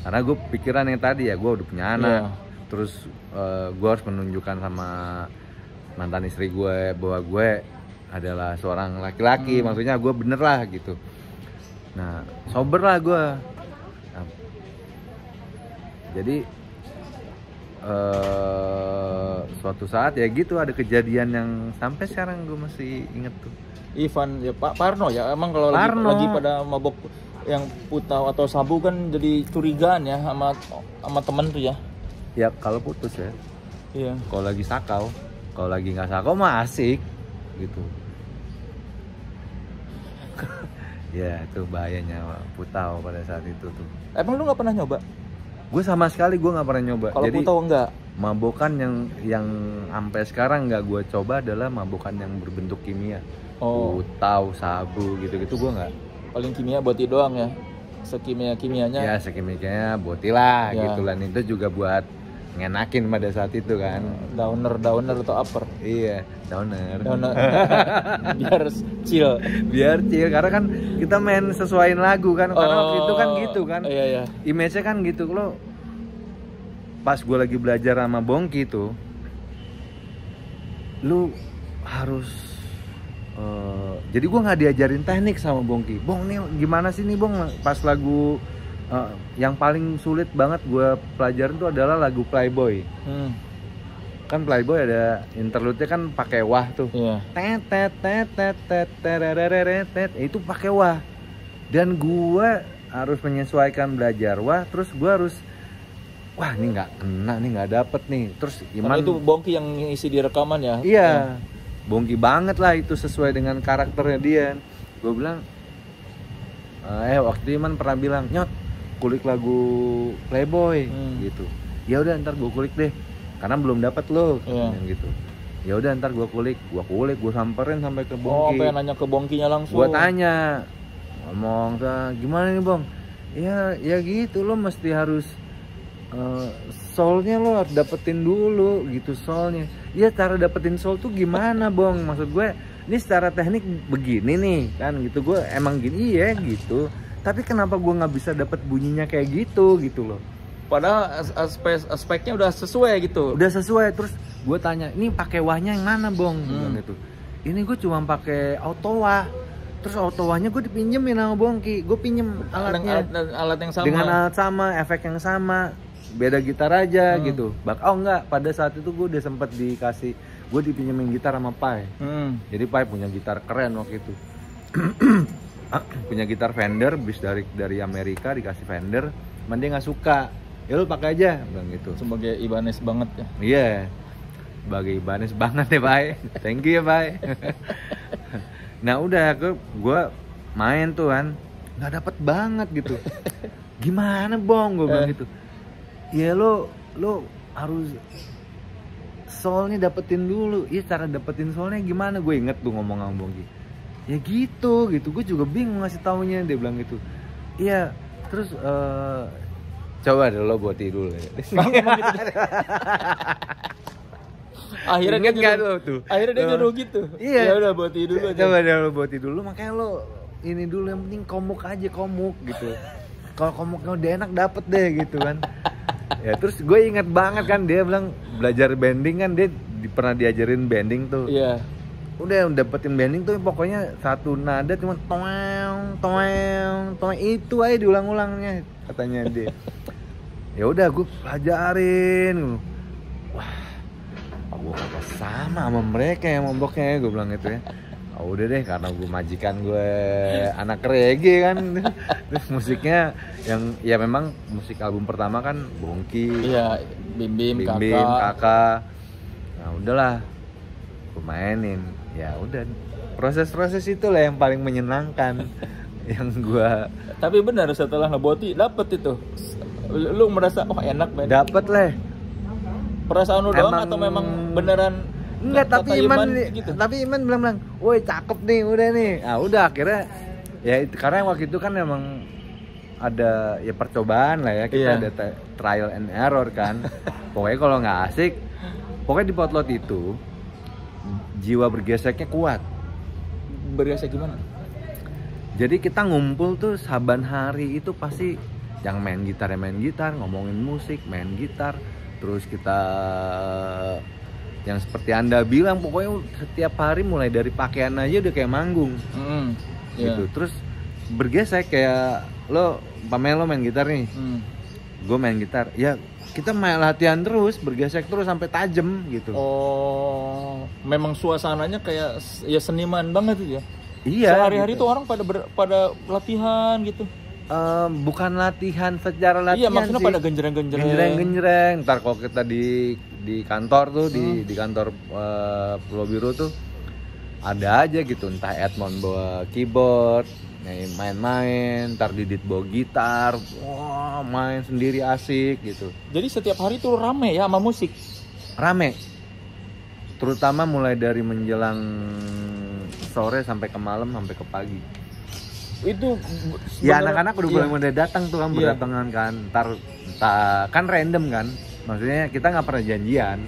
Speaker 2: Karena gue pikiran yang tadi ya, gue udah punya anak. Terus gue harus menunjukkan sama mantan istri gue bahwa gue adalah seorang laki-laki. Maksudnya gue bener lah gitu. Nah, sober lah gue. Nah, jadi suatu saat ya gitu ada kejadian yang sampai sekarang gue masih inget tuh.
Speaker 1: Ivan ya Pak Parno ya, emang kalau lagi pada mabok yang Putau atau sabu kan jadi curigaan ya sama temen tuh ya.
Speaker 2: Ya kalau putus ya.
Speaker 1: Iya.
Speaker 2: Kalau lagi sakau, kalau lagi nggak sakau mah asik gitu. Ya itu bahayanya Putau pada saat itu tuh.
Speaker 1: Emang lu nggak pernah nyoba?
Speaker 2: Gue sama sekali gue nggak pernah nyoba.
Speaker 1: Kalau Putau enggak?
Speaker 2: Mabokan yang sampai sekarang nggak gue coba adalah mabokan yang berbentuk kimia. Putau, sabu gitu-gitu gue nggak.
Speaker 1: Paling kimia boti doang ya? Sekimia-kimianya?
Speaker 2: Ya sekimia boti lah gitu lah. Itu juga buat ngenakin pada saat itu kan.
Speaker 1: Downer atau upper?
Speaker 2: Iya, downer.
Speaker 1: Biar chill.
Speaker 2: Karena kan kita main sesuaiin lagu kan. Karena waktu itu kan gitu kan.
Speaker 1: Iya.
Speaker 2: Image-nya kan gitu. Lo pas gue lagi belajar sama Bongki tuh, lu harus jadi gue nggak diajarin teknik sama Bongki. Bong nih gimana sih nih Bong, pas lagu yang paling sulit banget gue pelajarin tuh adalah lagu Playboy. Kan Playboy ada interlude-nya kan pakai wah tuh. Itu pakai wah. Dan gue harus menyesuaikan belajar wah, terus gue harus wah ini nggak kena nih, nggak dapet nih. Terus
Speaker 1: Iman itu Bongki yang ngisi di rekaman ya?
Speaker 2: Iya. Bongki banget lah itu sesuai dengan karakternya dia. Gue bilang waktu itu Iman pernah bilang, Nyot kulik lagu Playboy gitu. Ya udah ntar gue kulik deh, karena belum dapat lo gitu. Ya udah ntar gue kulik, gue samperin sampai ke Bongki.
Speaker 1: Pengen nanya ke Bongkinya langsung.
Speaker 2: Gue tanya, ngomong gimana nih Bong? Ya gitu, lo mesti harus soulnya lo harus dapetin dulu gitu soulnya. Ya cara dapetin soul tuh gimana Bong? Maksud gue ini secara teknik begini nih kan gitu, gue emang gini ya gitu, tapi kenapa gue nggak bisa dapat bunyinya kayak gitu loh.
Speaker 1: Padahal aspeknya udah sesuai gitu.
Speaker 2: Udah sesuai. Terus gue tanya, ini pakai wahnya yang mana bong? Gitu. Ini gue cuma pakai auto wah. Terus auto wahnya gue dipinjemin sama Bongki. Gue pinjem alatnya.
Speaker 1: Alat yang sama.
Speaker 2: Dengan alat sama, efek yang sama. Beda gitar aja gitu. Oh enggak, pada saat itu gue udah sempet dikasih, gue dipinjemin gitar sama Pai. Jadi Pai punya gitar keren waktu itu. Punya gitar Fender, bis dari Amerika, dikasih Fender. Cuman dia nggak suka. Ya lu pakai aja, bilang gitu.
Speaker 1: Sebagai Ibanez banget ya.
Speaker 2: Iya. Sebagai Ibanez banget ya, Pai. Thank you ya, Pai. Nah, udah gue main tuh kan. Nggak dapet banget gitu. Gimana, Bong? Gue bilang gitu. Ya lo harus soalnya dapetin dulu. Iya, cara dapetin soalnya gimana? Gue inget tuh ngomong sama Bongki. Ya gitu. Gue juga bingung ngasih taunya. Dia bilang gitu. Iya, terus coba deh lo buat dulu ya.
Speaker 1: Akhirnya dia nyuruh gitu.
Speaker 2: Iya.
Speaker 1: Ya udah buat dulu aja.
Speaker 2: Coba deh lo buat dulu, makanya lo ini dulu, yang penting komuk gitu. Kalau komuknya udah enak dapet deh gitu kan. Ya terus gue inget banget kan, dia bilang belajar bending kan, dia pernah diajarin bending tuh.
Speaker 1: Iya.
Speaker 2: Udah dapetin bending tuh pokoknya satu nada cuma toeng itu aja diulang-ulangnya katanya dia. Ya udah gue pelajarin. Wah, gue kagak sama mereka yang memboknya, gue bilang gitu ya. Oh, udah deh, karena gue majikan gue anak reggae kan. Terus musiknya yang ya memang musik album pertama kan Bongki.
Speaker 1: Iya, Bim
Speaker 2: Kakak. Nah, udahlah. Gue mainin. Ya udah. Proses-proses itulah yang paling menyenangkan yang gue.
Speaker 1: Tapi benar setelah ngeboti dapet itu. Lu merasa enak banget.
Speaker 2: Dapet lah.
Speaker 1: Perasaan lu doang atau memang beneran?
Speaker 2: Enggak, tapi Iman bilang, woi cakep nih, udah nih. Nah udah akhirnya ya karena waktu itu kan memang ada ya percobaan lah ya, kita ada trial and error kan. Pokoknya kalau nggak asik, pokoknya di Potlot itu jiwa bergeseknya kuat.
Speaker 1: Bergesek gimana?
Speaker 2: Jadi kita ngumpul tuh saban hari itu pasti yang main gitar, ngomongin musik, main gitar. Terus kita yang seperti Anda bilang, pokoknya setiap hari mulai dari pakaian aja udah kayak manggung. Gitu. Terus bergesek kayak lo main gitar nih. Gue main gitar. Ya kita main latihan terus, bergesek terus sampai tajem gitu.
Speaker 1: Oh, memang suasananya kayak ya seniman banget ya.
Speaker 2: Iya.
Speaker 1: Sehari-hari tuh orang pada latihan gitu.
Speaker 2: Bukan latihan secara latihan.
Speaker 1: Iya, maksudnya
Speaker 2: sih.
Speaker 1: pada genjreng.
Speaker 2: Ntar kalau kita di kantor tuh, di kantor Pulau Biru tuh ada aja gitu, entah Edmond bawa keyboard, main-main, ntar Didit bawa gitar, wah main sendiri asik gitu.
Speaker 1: Jadi setiap hari tuh rame ya sama musik?
Speaker 2: Rame, terutama mulai dari menjelang sore sampai ke malam sampai ke pagi.
Speaker 1: Itu
Speaker 2: ya anak-anak udah mulai datang tuh kan, berdatangan kan, ntar kan random kan, maksudnya kita nggak pernah janjian,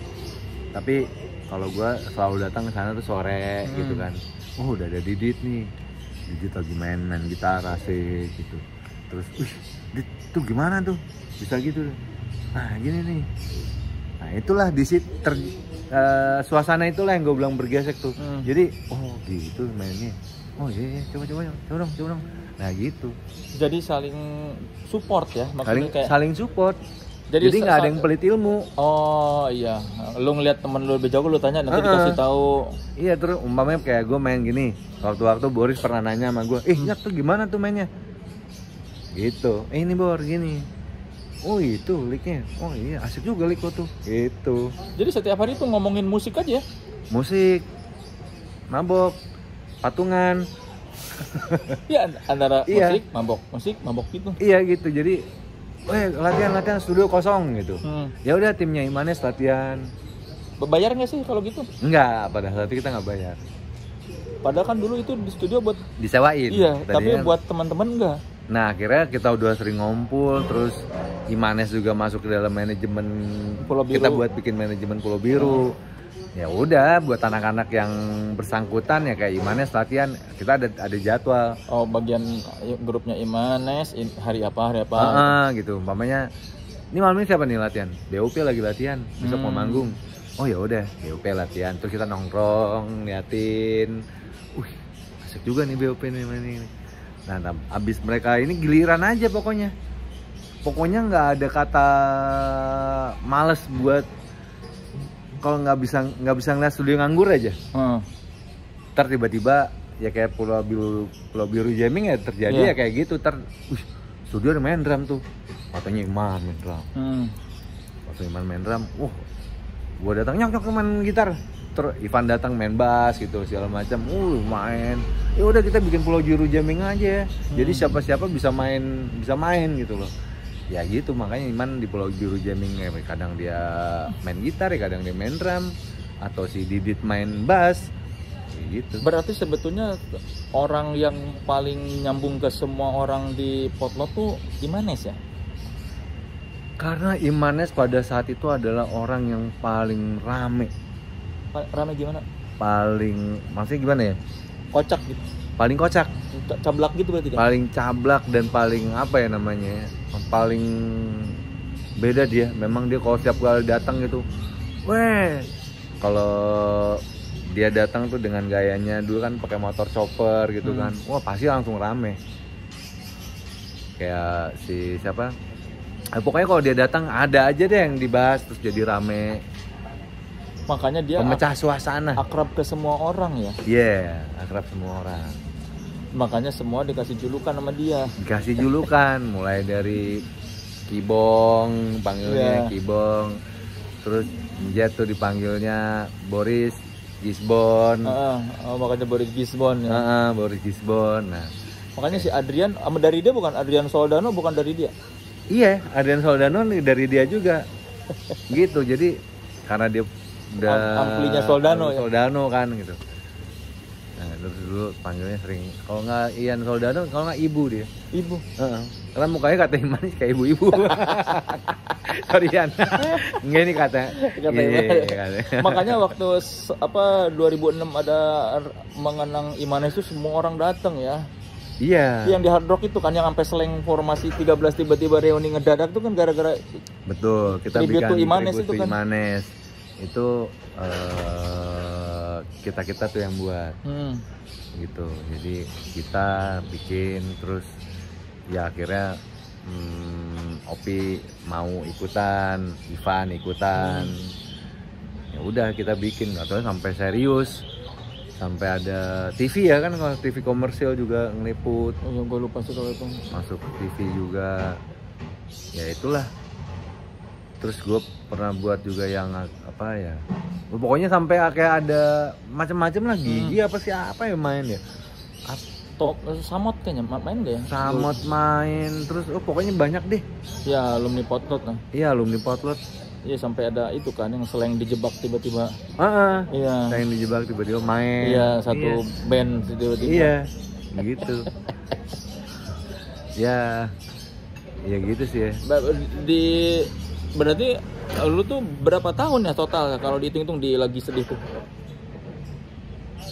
Speaker 2: tapi kalau gue selalu datang ke sana tuh sore gitu kan. Oh udah ada Didit nih, Didit lagi main gitar asik gitu. Terus Dit tuh gimana tuh bisa gitu, nah gini nih. Nah itulah di situ suasana itulah yang gue bilang bergesek tuh. Jadi oh gitu mainnya. Oh iya, coba dong. Nah gitu.
Speaker 1: Jadi saling support ya, maksudnya
Speaker 2: saling support. Jadi nggak ada yang pelit ilmu.
Speaker 1: Oh iya, lu ngeliat temen lu lebih jago, lu tanya nanti dikasih tahu.
Speaker 2: Iya, terus umpamanya kayak gue main gini, waktu Boris pernah nanya sama gue, Nyak tuh gimana tuh mainnya? Gitu. Ini Bor gini. Oh itu licknya. Oh iya asik juga lick tuh. Gitu.
Speaker 1: Jadi setiap hari tuh ngomongin musik aja.
Speaker 2: Musik, mabok, patungan.
Speaker 1: Iya antara musik mabok gitu.
Speaker 2: Iya gitu. Jadi latihan studio kosong gitu. Ya udah timnya Imanes latihan.
Speaker 1: Bayar nggak sih kalau gitu?
Speaker 2: Enggak, pada saat itu kita nggak bayar.
Speaker 1: Padahal kan dulu itu di studio buat
Speaker 2: disewain.
Speaker 1: Iya, tapi buat teman-teman enggak.
Speaker 2: Nah akhirnya kita udah sering ngumpul, terus Imanes juga masuk ke dalam manajemen Pulau Biru. Kita buat bikin manajemen Pulau Biru. Ya udah, buat anak-anak yang bersangkutan ya kayak Imanes latihan, kita ada jadwal.
Speaker 1: Oh, bagian grupnya Imanes hari apa
Speaker 2: gitu. Umpamanya ini malam ini siapa nih latihan? BOP lagi latihan, besok mau manggung. Oh ya udah, BOP latihan. Terus kita nongkrong, liatin. Asik juga nih BOP nih ini. Nah, abis mereka ini giliran aja pokoknya. Pokoknya nggak ada kata males buat kalau nggak bisa ngeliat studio nganggur aja. Ntar tiba-tiba ya kayak Pulau Biru Jamming ya terjadi ya kayak gitu. Ntar studio ada main drum tuh, katanya Iman main drum. Waktu Iman main drum, gua datang nyok main gitar. Terus Ivan datang main bass gitu segala macam. Main. Ya udah kita bikin Pulau Biru Jamming aja. Jadi siapa-siapa bisa main gitu loh. Ya gitu, makanya Iman di Pulau Biru Jamming kadang dia main gitar ya, kadang dia main drum, atau si Didit main bass gitu.
Speaker 1: Berarti sebetulnya orang yang paling nyambung ke semua orang di Potlot tuh Imanes ya?
Speaker 2: Karena Imanes pada saat itu adalah orang yang paling rame.
Speaker 1: Rame gimana?
Speaker 2: Maksudnya gimana ya?
Speaker 1: Kocak gitu.
Speaker 2: Paling kocak,
Speaker 1: cablak gitu berarti kan?
Speaker 2: Paling cablak dan paling apa ya namanya? Paling beda dia. Memang dia kalau setiap kali datang gitu, kalau dia datang tuh dengan gayanya dulu kan pakai motor chopper gitu kan, pasti langsung rame. Kayak si siapa? Pokoknya kalau dia datang ada aja deh yang dibahas terus jadi rame.
Speaker 1: Makanya dia
Speaker 2: pemecah suasana.
Speaker 1: Akrab ke semua orang ya?
Speaker 2: Iya, akrab semua orang.
Speaker 1: Makanya semua dikasih julukan sama dia.
Speaker 2: Dikasih julukan, mulai dari Kibong, panggilnya Kibong. Terus Jet tuh dipanggilnya Boris Gisbon.
Speaker 1: Makanya Boris Gisbon ya.
Speaker 2: Boris Gisbon. Nah,
Speaker 1: makanya si Adrian dari dia bukan Adrian Soldano, bukan dari dia.
Speaker 2: Iya, Adrian Soldano dari dia juga. Gitu. Jadi karena dia udah
Speaker 1: amplinya Soldano ya.
Speaker 2: Soldano kan gitu. Nah, terus dulu panggilnya sering, kalau nggak Ian Soldano, kalau nggak Ibu dia.
Speaker 1: Ibu.
Speaker 2: Karena mukanya katanya manis kayak ibu-ibu. Sorry Ian. Enggak ini kata.
Speaker 1: Makanya waktu 2006 ada mengenang Imanes itu semua orang datang ya.
Speaker 2: Iya.
Speaker 1: Yang di Hard Rock itu kan yang sampai seleng formasi 13 tiba-tiba reuni ngedadak itu kan gara-gara.
Speaker 2: Betul, kita bikin
Speaker 1: Imanes itu kan.
Speaker 2: Imanes. Itu kita tuh yang buat gitu. Jadi kita bikin terus ya akhirnya Opi mau ikutan, Ivan ikutan. Ya udah kita bikin, atau sampai serius, sampai ada TV ya kan, kalau TV komersial juga ngeliput.
Speaker 1: Gue lupa sih kalau itu.
Speaker 2: Masuk TV juga. Ya itulah. Terus gue pernah buat juga yang apa ya, pokoknya sampai kayak ada macam-macam lah, Gigi apa yang main ya,
Speaker 1: Samot kayaknya main deh.
Speaker 2: Samot main, terus pokoknya banyak deh.
Speaker 1: Ya alumni Potlot lah.
Speaker 2: Iya alumni Potlot.
Speaker 1: Iya sampai ada itu kan yang seleng dijebak tiba-tiba.
Speaker 2: Iya. Seleng dijebak tiba-tiba main.
Speaker 1: Iya satu band tiba-tiba.
Speaker 2: Iya gitu. Ya gitu sih ya.
Speaker 1: Berarti lu tuh berapa tahun ya total kalau dihitung-hitung di Lagi Sedih tuh?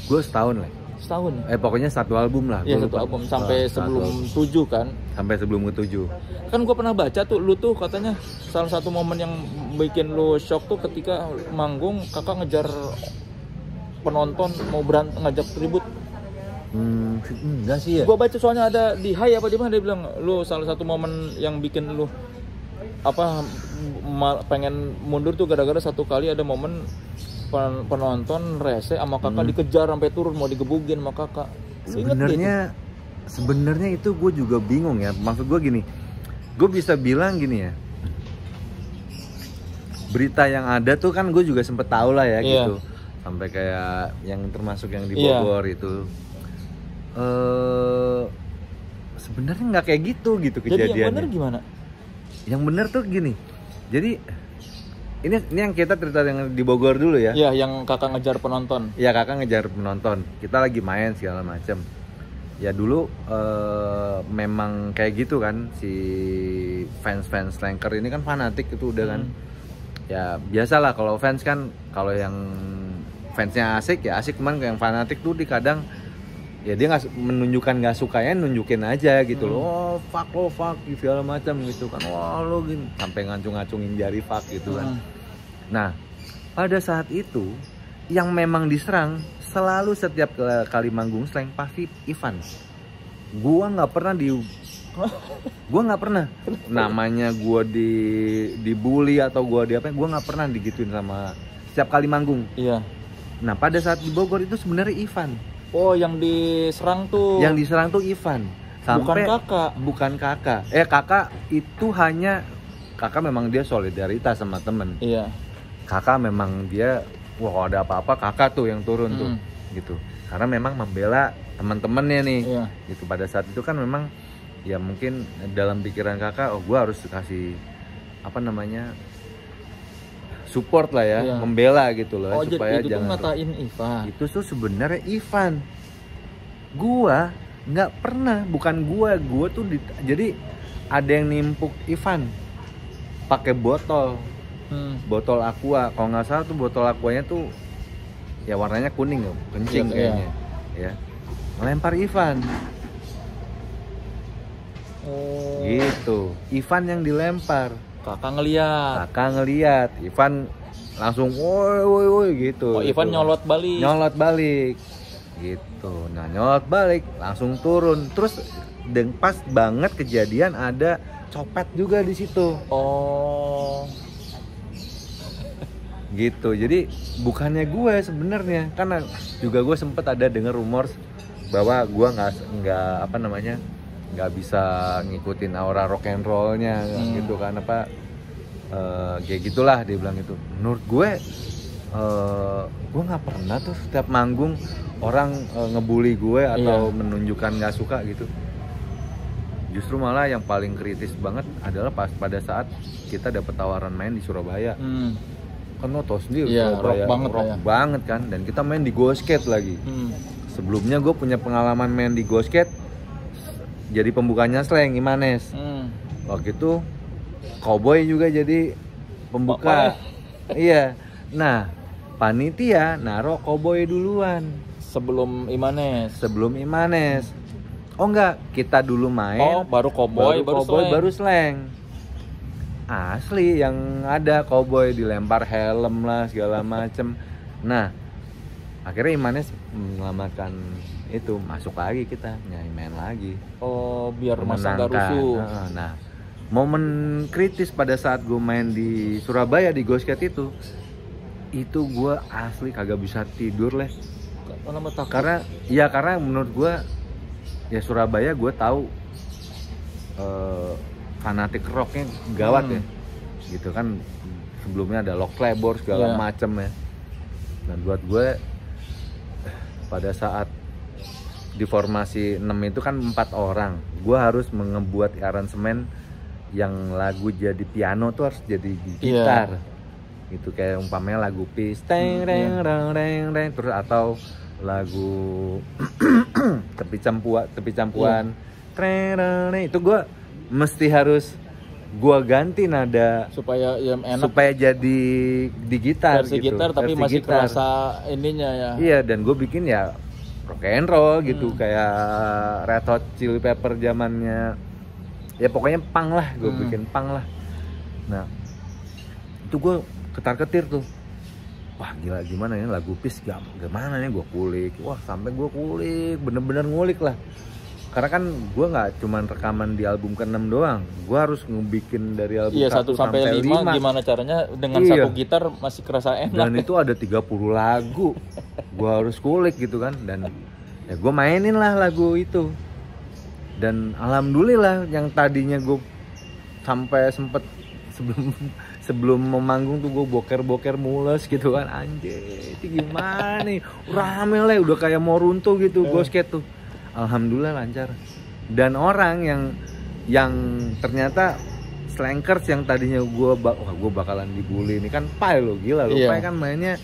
Speaker 2: Gue setahun lah.
Speaker 1: Setahun?
Speaker 2: Pokoknya satu album lah.
Speaker 1: Iya satu album sampai sebelum 7 kan?
Speaker 2: Sampai sebelum ke 7.
Speaker 1: Kan gue pernah baca tuh lu tuh katanya salah satu momen yang bikin lu shock tuh ketika manggung kakak ngejar penonton mau ngajak ribut.
Speaker 2: Enggak sih ya.
Speaker 1: Gue baca soalnya ada di Hai apa di mana dia bilang lu salah satu momen yang bikin lu pengen mundur tuh gara-gara satu kali ada momen penonton rese sama kakak dikejar sampai turun mau digebukin sama kakak.
Speaker 2: Sebenarnya itu gue juga bingung ya. Maksud gue gini, gue bisa bilang gini ya, berita yang ada tuh kan gue juga sempet tahu lah ya gitu. Sampai kayak yang termasuk yang di Bogor itu. Sebenarnya nggak kayak gitu kejadiannya.
Speaker 1: Jadi yang benar gimana?
Speaker 2: Yang benar tuh gini. Jadi ini yang kita cerita yang di Bogor dulu ya.
Speaker 1: Iya, yang kakak ngejar penonton.
Speaker 2: Iya, kakak ngejar penonton. Kita lagi main segala macam. Ya dulu memang kayak gitu kan, si fans Slanker ini kan fanatik itu udah kan. Ya biasalah kalau fans kan, kalau yang fansnya asik ya asik, cuman yang fanatik tuh di kadang ya dia nggak menunjukkan nggak sukanya, nunjukin aja gitu loh, oh fuck segala macam gitu kan, wah lo gini sampai ngacung-ngacungin jari fuck gitu kan. Nah pada saat itu yang memang diserang selalu setiap kali manggung slang pasti Ivan. Gua nggak pernah namanya gua dibully atau gua diapain, gua nggak pernah digituin sama setiap kali manggung.
Speaker 1: Iya.
Speaker 2: Nah pada saat di Bogor itu sebenarnya Ivan.
Speaker 1: Oh, yang diserang tuh
Speaker 2: Ivan. Sampai bukan kakak. Kakak itu hanya kakak memang dia solidaritas sama temen.
Speaker 1: Iya.
Speaker 2: Kakak memang dia kalau ada apa-apa kakak tuh yang turun tuh gitu. Karena memang membela teman-temannya nih.
Speaker 1: Iya.
Speaker 2: Gitu pada saat itu kan memang ya mungkin dalam pikiran kakak, gue harus kasih support lah ya, membela gitu loh, supaya
Speaker 1: itu
Speaker 2: jangan
Speaker 1: ngatain Ivan.
Speaker 2: Itu tuh sebenarnya Ivan. Gua nggak pernah, bukan gua tuh jadi ada yang nimpuk Ivan pakai botol aqua, kalau nggak salah tuh botol aquanya tuh ya warnanya kuning loh, kencing kayaknya ya, melempar Ivan. Gitu, Ivan yang dilempar.
Speaker 1: Kakak ngeliat,
Speaker 2: Ivan langsung woi gitu.
Speaker 1: Oh, Ivan nyolot balik. Gitu. Nah, nyolot balik, langsung turun. Terus pas banget kejadian ada copet juga di situ. Oh.
Speaker 2: Gitu. Jadi bukannya gue sebenarnya, karena juga gue sempet ada dengar rumor bahwa gue nggak bisa ngikutin aura rock and rollnya gitu kan, kayak gitulah dia bilang itu. Menurut gue nggak pernah tuh setiap manggung orang ngebully gue atau menunjukkan nggak suka gitu. Justru malah yang paling kritis banget adalah pada saat kita dapat tawaran main di Surabaya. Kan lo tau sendiri Surabaya rock banget kan, dan kita main di Go-Skate lagi. Sebelumnya gue punya pengalaman main di Go-Skate, jadi pembukanya Slang Imanes. Waktu itu Cowboy juga jadi pembuka. Iya. Nah, panitia naruh Cowboy duluan
Speaker 1: sebelum Imanes.
Speaker 2: Oh enggak, kita dulu main.
Speaker 1: Oh, baru Cowboy,
Speaker 2: baru Slang. Asli yang ada Cowboy dilempar helm lah segala macem. Nah, akhirnya Imanes menyelamatkan itu, masuk lagi kita main lagi.
Speaker 1: Oh, biar masa nggak rusuh.
Speaker 2: Nah, momen kritis pada saat gue main di Surabaya di Go-Skate itu gue asli kagak bisa tidur lah. Karena menurut gue ya Surabaya gue tahu fanatik rocknya gawat ya, gitu kan. Sebelumnya ada Lock Labor segala macem ya. Dan buat gue pada saat di formasi 6 itu kan 4 orang. Gue harus ngebuat aransemen yang lagu jadi piano tuh harus jadi gitar. Gitu kayak umpamanya lagu Peace teng reng reng terus atau lagu tepi campuan itu gue mesti harus gue ganti nada
Speaker 1: supaya enak,
Speaker 2: supaya jadi di gitar
Speaker 1: versi
Speaker 2: gitu.
Speaker 1: Gitar tapi masih kerasa ininya ya.
Speaker 2: Iya, dan gue bikin ya rock and roll gitu, kayak Red Hot Chili Pepper zamannya. Ya pokoknya punk lah, gue bikin punk lah. Nah, itu gue ketar-ketir tuh. Wah gila, gimana ya lagu Peace gimana ya, gue kulik. Wah sampai gue kulik, bener-bener ngulik lah. Karena kan gue nggak cuman rekaman di album ke-6 doang, gue harus ngebikin dari album 1 sampai 5.
Speaker 1: Gimana caranya dengan satu gitar masih kerasa enak.
Speaker 2: Dan itu ada 30 lagu, gue harus kulik gitu kan. Dan ya gue mainin lah lagu itu. Dan alhamdulillah yang tadinya gue sampai sempet sebelum memanggung tuh gue boker mules gitu kan, anjir itu gimana nih, rame lah udah kayak mau runtuh gitu Go-Skate tuh. Alhamdulillah lancar. Dan orang yang ternyata slankers yang tadinya gue bakalan dibully, ini kan Pai lo, gila lo. Pai kan mainnya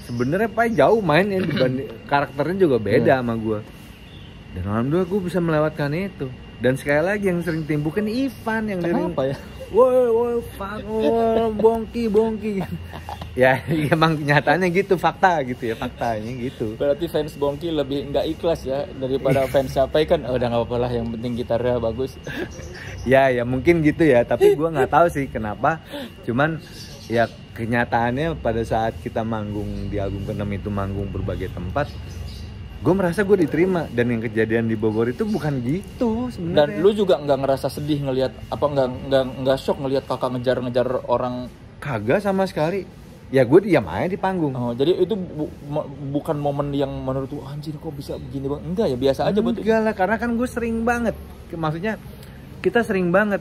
Speaker 2: sebenarnya Pai jauh mainnya dibanding karakternya juga beda sama gue. Dan alhamdulillah gue bisa melewatkan itu. Dan sekali lagi yang sering timbukin Ivan yang
Speaker 1: kenapa ya?
Speaker 2: Woi, fuck, bongki. Ya, emang kenyataannya gitu, faktanya gitu.
Speaker 1: Berarti fans Bongki lebih nggak ikhlas ya daripada fans Capai kan, udah nggak apa-apa lah, yang penting gitarnya bagus.
Speaker 2: Ya mungkin gitu ya, tapi gue nggak tahu sih kenapa. Cuman ya kenyataannya pada saat kita manggung di album ke-6 itu, manggung berbagai tempat, gue merasa gue diterima. Dan yang kejadian di Bogor itu bukan gitu sebenarnya.
Speaker 1: Dan lu juga nggak ngerasa sedih ngelihat apa, nggak shock ngelihat kakak ngejar orang?
Speaker 2: Kagak sama sekali. Ya gue diam aja di panggung.
Speaker 1: Oh, jadi itu bukan momen yang menurut lu anjir kok bisa begini bang? Enggak ya, biasa aja betul.
Speaker 2: Enggak lah, karena kan gue sering banget, maksudnya kita sering banget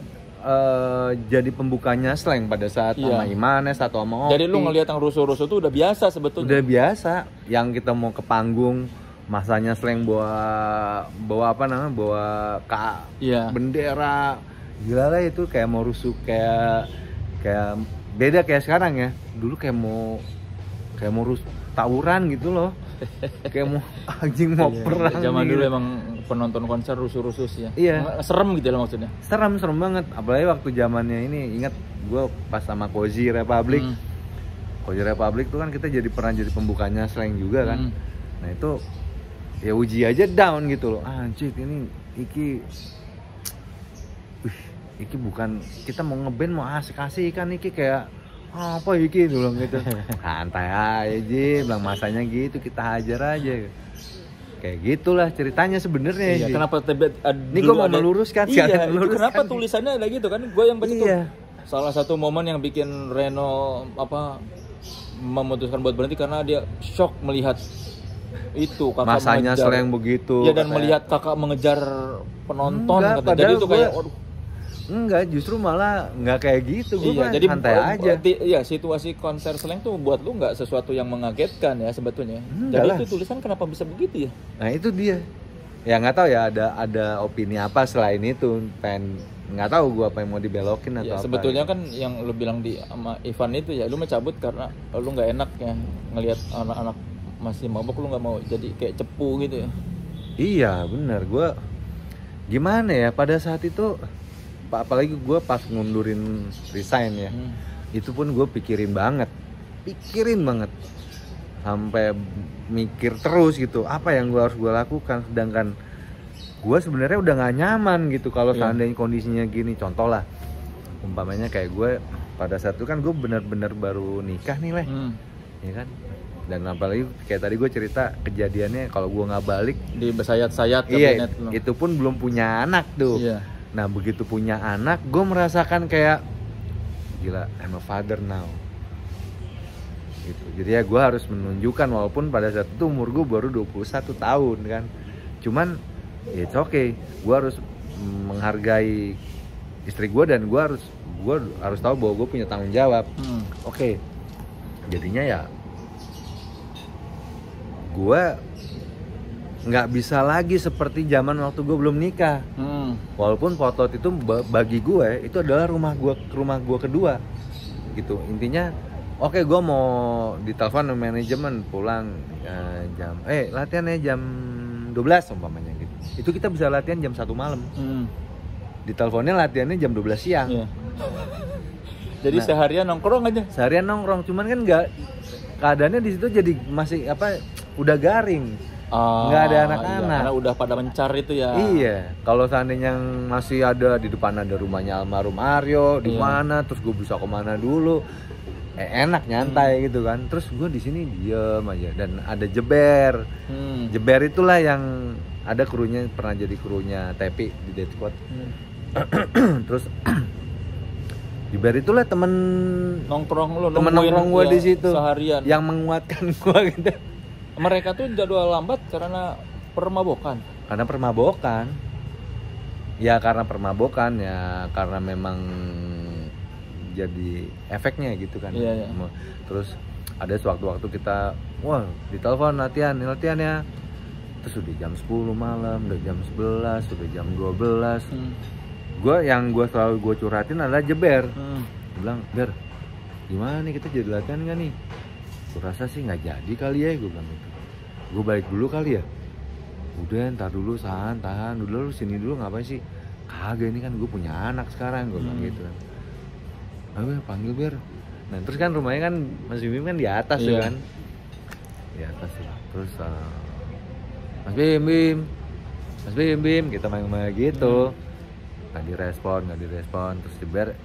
Speaker 2: jadi pembukanya Slank pada saat sama Imanes atau sama Oki.
Speaker 1: Jadi lu ngelihat yang rusuh-rusuh tuh udah biasa sebetulnya.
Speaker 2: Udah biasa. Yang kita mau ke panggung, masanya Slank bawa apa namanya, bawa bendera, gila lah itu, kayak mau rusuh, kayak beda kayak sekarang ya. Dulu kayak mau tawuran gitu loh. Kayak mau anjing mau perang.
Speaker 1: Zaman
Speaker 2: gitu.
Speaker 1: dulu emang penonton konser rusuh-rusuh sih ya.
Speaker 2: Iya.
Speaker 1: Serem gitu loh maksudnya.
Speaker 2: Serem banget. Apalagi waktu zamannya ini, ingat gue pas sama Cozy Republic. Cozy Republic tuh kan kita pernah jadi pembukanya Slank juga kan. Nah itu ya uji aja down gitu loh. Anjir ini iki bukan kita mau ngeband, mau asik-asik kan, iki kayak apa iki dulu gitu. Santai aja Ji, bilang masanya gitu, kita hajar aja. Kayak gitulah ceritanya sebenarnya.
Speaker 1: Iya, kenapa
Speaker 2: ini gue mau meluruskan.
Speaker 1: Iya, itu kenapa tulisannya ada gitu kan? Gue yang baca tuh. Salah satu momen yang bikin Reno memutuskan buat berhenti karena dia shock melihat itu kakak
Speaker 2: masanya Slank begitu.
Speaker 1: Iya, dan melihat kakak mengejar penonton. Jadi itu kayak
Speaker 2: enggak, justru malah nggak kayak gitu. Gue
Speaker 1: jadi
Speaker 2: santai aja.
Speaker 1: Iya, situasi konser Slank tuh buat lu nggak sesuatu yang mengagetkan ya sebetulnya. Jadi itu tulisan kenapa bisa begitu ya?
Speaker 2: Nah itu dia. Ya nggak tahu ya, ada opini apa selain itu. Nggak tahu gue apa yang mau dibelokin atau apa.
Speaker 1: Sebetulnya kan yang lu bilang sama Ivan itu ya, lu mencabut karena lu nggak enak ya ngelihat anak-anak masih mabok, lu nggak mau jadi kayak cepu gitu ya.
Speaker 2: Iya benar, gue gimana ya pada saat itu. Apalagi gue pas ngundurin resign ya, itu pun gue pikirin banget sampai mikir terus gitu, apa yang harus gue lakukan, sedangkan gue sebenarnya udah nggak nyaman gitu kalau seandainya kondisinya gini. Contoh lah, umpamanya kayak gue pada saat itu kan gue benar-benar baru nikah nih lah, ya kan. Dan apalagi kayak tadi gue cerita kejadiannya kalau gue nggak balik
Speaker 1: di bersayat-sayat
Speaker 2: kabinet, itu pun belum punya anak tuh. Nah begitu punya anak, gue merasakan kayak gila, I'm a father now gitu. Jadi ya gue harus menunjukkan, walaupun pada saat itu umur gue baru 21 tahun kan. Cuman it's okay, gue harus menghargai istri gue, dan gue harus tahu bahwa gue punya tanggung jawab. Oke. Jadinya ya gue nggak bisa lagi seperti zaman waktu gue belum nikah. Walaupun Potlot itu bagi gue itu adalah rumah gue kedua gitu. Intinya oke, gue mau ditelepon manajemen pulang latihannya jam 12 umpamanya gitu. Itu kita bisa latihan jam 1 malam. Diteleponnya latihannya jam 12 siang.
Speaker 1: Jadi seharian nongkrong aja.
Speaker 2: Seharian nongkrong, cuman kan nggak, keadaannya di situ jadi masih udah garing. Nggak ada anak-anak.
Speaker 1: Iya, karena udah pada mencar itu ya.
Speaker 2: Iya, kalau seandainya masih ada di depan ada rumahnya almarhum Aryo di mana, terus gue bisa kemana dulu, enak nyantai gitu kan. Terus gue di sini diem aja, dan ada Jeber. Jeber itulah yang ada krunya, pernah jadi krunya Tepi di Dead Squad. Terus Jeber itulah temen nongkrong gue di situ
Speaker 1: seharian,
Speaker 2: yang menguatkan gue gitu.
Speaker 1: Mereka tuh jadwal lambat karena permabokan. Ya karena permabokan ya, karena memang jadi efeknya gitu kan. Iya.
Speaker 2: Terus ada sewaktu-waktu kita ditelepon latihan ya. Terus udah jam 10 malam, udah jam 11, udah jam 12. Gue selalu curhatin adalah Jeber. Dia bilang, "Ber, gimana nih kita jadi latihan gak nih?" Gue rasa sih nggak jadi kali ya, gue bilang gitu. Gue balik dulu kali ya. Udah ntar dulu, tahan udah lu sini dulu, ngapain sih? kagak, ini kan gue punya anak sekarang, gue bilang gitu kan. Ayo panggil Ber. Nah terus kan rumahnya kan Mas Bim kan di atas tuh kan, di atas lah. Terus Mas Bim kita main-main gitu. Nggak direspon, terus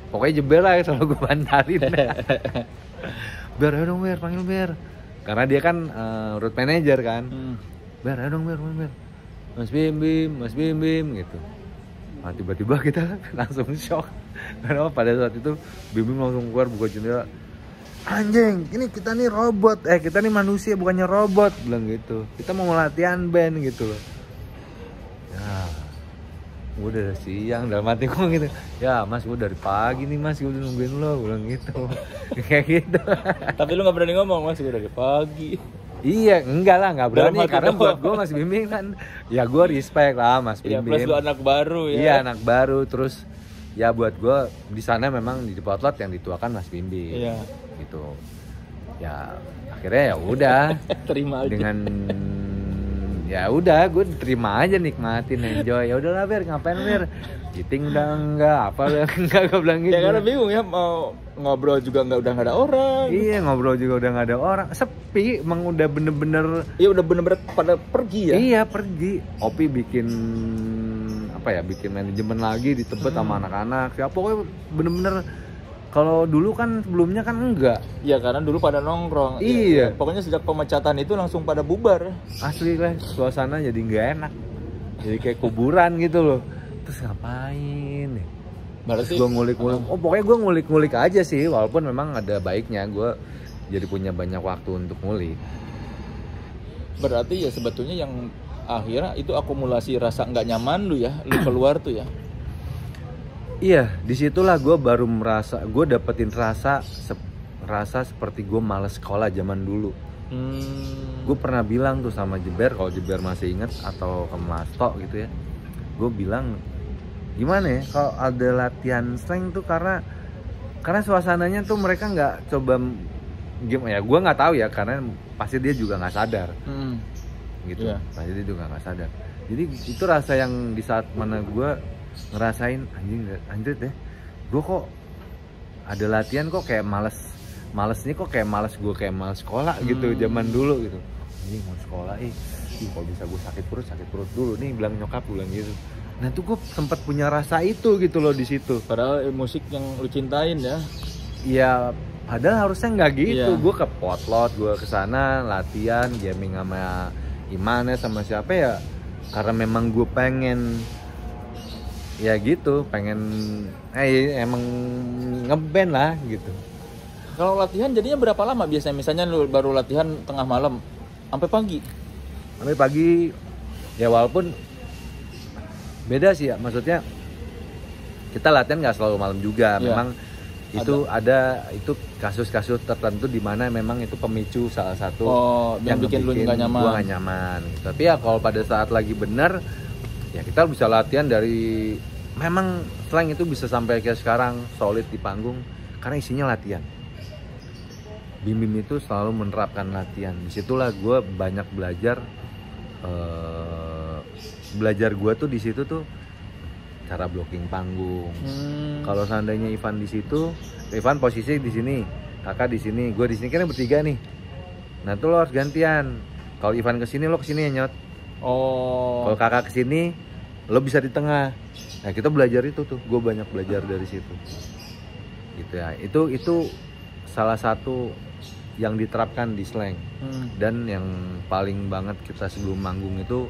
Speaker 2: pokoknya jeber lah, selalu gue bantarin. Ber, ayo dong Ber, panggil Ber, karena dia kan road manager kan. Ber, ayo dong Ber, Mas Bim gitu. Nah, tiba-tiba kita langsung shock karena pada saat itu Bim langsung keluar buka jendela, anjing, ini kita nih robot, kita nih manusia bukannya robot, bilang gitu. Kita mau latihan band gitu loh. Ya, gue udah siang, dalam hati gue gitu. Ya Mas, gue dari pagi nih Mas, gue udah nungguin lo, bilang gitu. Kayak gitu.
Speaker 1: Tapi lu gak berani ngomong, Mas, gue dari pagi.
Speaker 2: Iya, enggak lah, gak berani. Karena buat gue Mas Bimbing kan, ya gue respect lah Mas Bimbing.
Speaker 1: Iya, plus lu anak baru ya.
Speaker 2: Iya, anak baru. Terus ya buat gue di sana memang di Potlot yang dituakan Mas Bimbing.
Speaker 1: Iya.
Speaker 2: Gitu. Ya akhirnya ya udah.
Speaker 1: Terima aja.
Speaker 2: Dengan ya udah, gue terima aja, nikmatin, enjoy. Ya udahlah Ber, ngapain Ber? Giting udah enggak, apa udah enggak, gue bilang gitu.
Speaker 1: Ya karena bingung ya, mau ngobrol juga udah nggak ada orang.
Speaker 2: Iya, ngobrol juga udah nggak ada orang, sepi, emang udah bener-bener.
Speaker 1: Iya, udah bener-bener pada pergi ya.
Speaker 2: Iya, pergi. Opi bikin bikin manajemen lagi di Tebet sama anak-anak. Ya pokoknya bener-bener. Kalau dulu kan sebelumnya kan enggak.
Speaker 1: Iya, karena dulu pada nongkrong.
Speaker 2: Iya.
Speaker 1: Ya, pokoknya sejak pemecatan itu langsung pada bubar.
Speaker 2: Asli lah, suasana jadi nggak enak. Jadi kayak kuburan gitu loh. Terus ngapain nih?
Speaker 1: Berarti
Speaker 2: gue ngulik-ngulik. Pokoknya gue ngulik-ngulik aja sih, walaupun memang ada baiknya gue jadi punya banyak waktu untuk ngulik.
Speaker 1: Berarti ya sebetulnya yang akhirnya itu akumulasi rasa nggak nyaman lu ya, lu keluar tuh ya.
Speaker 2: Iya, disitulah gue baru merasa, gue dapetin rasa seperti gue malas sekolah zaman dulu. Gue pernah bilang tuh sama Jeber, kalau Jeber masih inget, atau ke Mas Tok gitu ya. Gue bilang, gimana ya kalau ada latihan slang tuh, karena suasananya tuh mereka nggak coba gimana ya, gue nggak tahu ya, karena pasti dia juga nggak sadar. Gitu, pasti dia juga nggak sadar. Jadi itu rasa yang di saat mana gue ngerasain anjir deh, gue kok ada latihan kok kayak males nih, kok kayak males sekolah gitu zaman dulu gitu. Anjing mau sekolah kalau bisa gue sakit perut dulu nih, bilang nyokap, bilang gitu. Nah tuh gue sempat punya rasa itu gitu loh di situ.
Speaker 1: Padahal musik yang lu cintain ya.
Speaker 2: Iya, padahal harusnya nggak gitu. Gue ke Potlot, gue kesana latihan jamming sama Imane sama siapa ya, karena memang gue pengen ya gitu, pengen emang ngeband lah gitu.
Speaker 1: Kalau latihan jadinya berapa lama biasanya? Misalnya lu baru latihan tengah malam sampai pagi?
Speaker 2: Sampai pagi ya, walaupun beda sih ya, maksudnya kita latihan nggak selalu malam juga. Memang itu ada itu kasus-kasus tertentu di mana memang itu pemicu salah satu
Speaker 1: yang bikin lu nggak nyaman.
Speaker 2: Gua nggak nyaman. Tapi ya kalau pada saat lagi bener ya kita bisa latihan dari, memang slang itu bisa sampai kayak sekarang solid di panggung karena isinya latihan. Bim itu selalu menerapkan latihan. Disitulah gue banyak belajar. Belajar gue tuh di situ tuh cara blocking panggung. Kalau seandainya Ivan di situ, Ivan posisi di sini, kakak di sini, gue di sini, kan bertiga nih. Nah tuh lo harus gantian. Kalau Ivan kesini, lo kesini ya Nyot. Kalau kakak kesini, lo bisa di tengah. Nah kita belajar itu tuh, gue banyak belajar dari situ. Gitu ya. Itu salah satu yang diterapkan di slang. Dan yang paling banget kita sebelum manggung itu,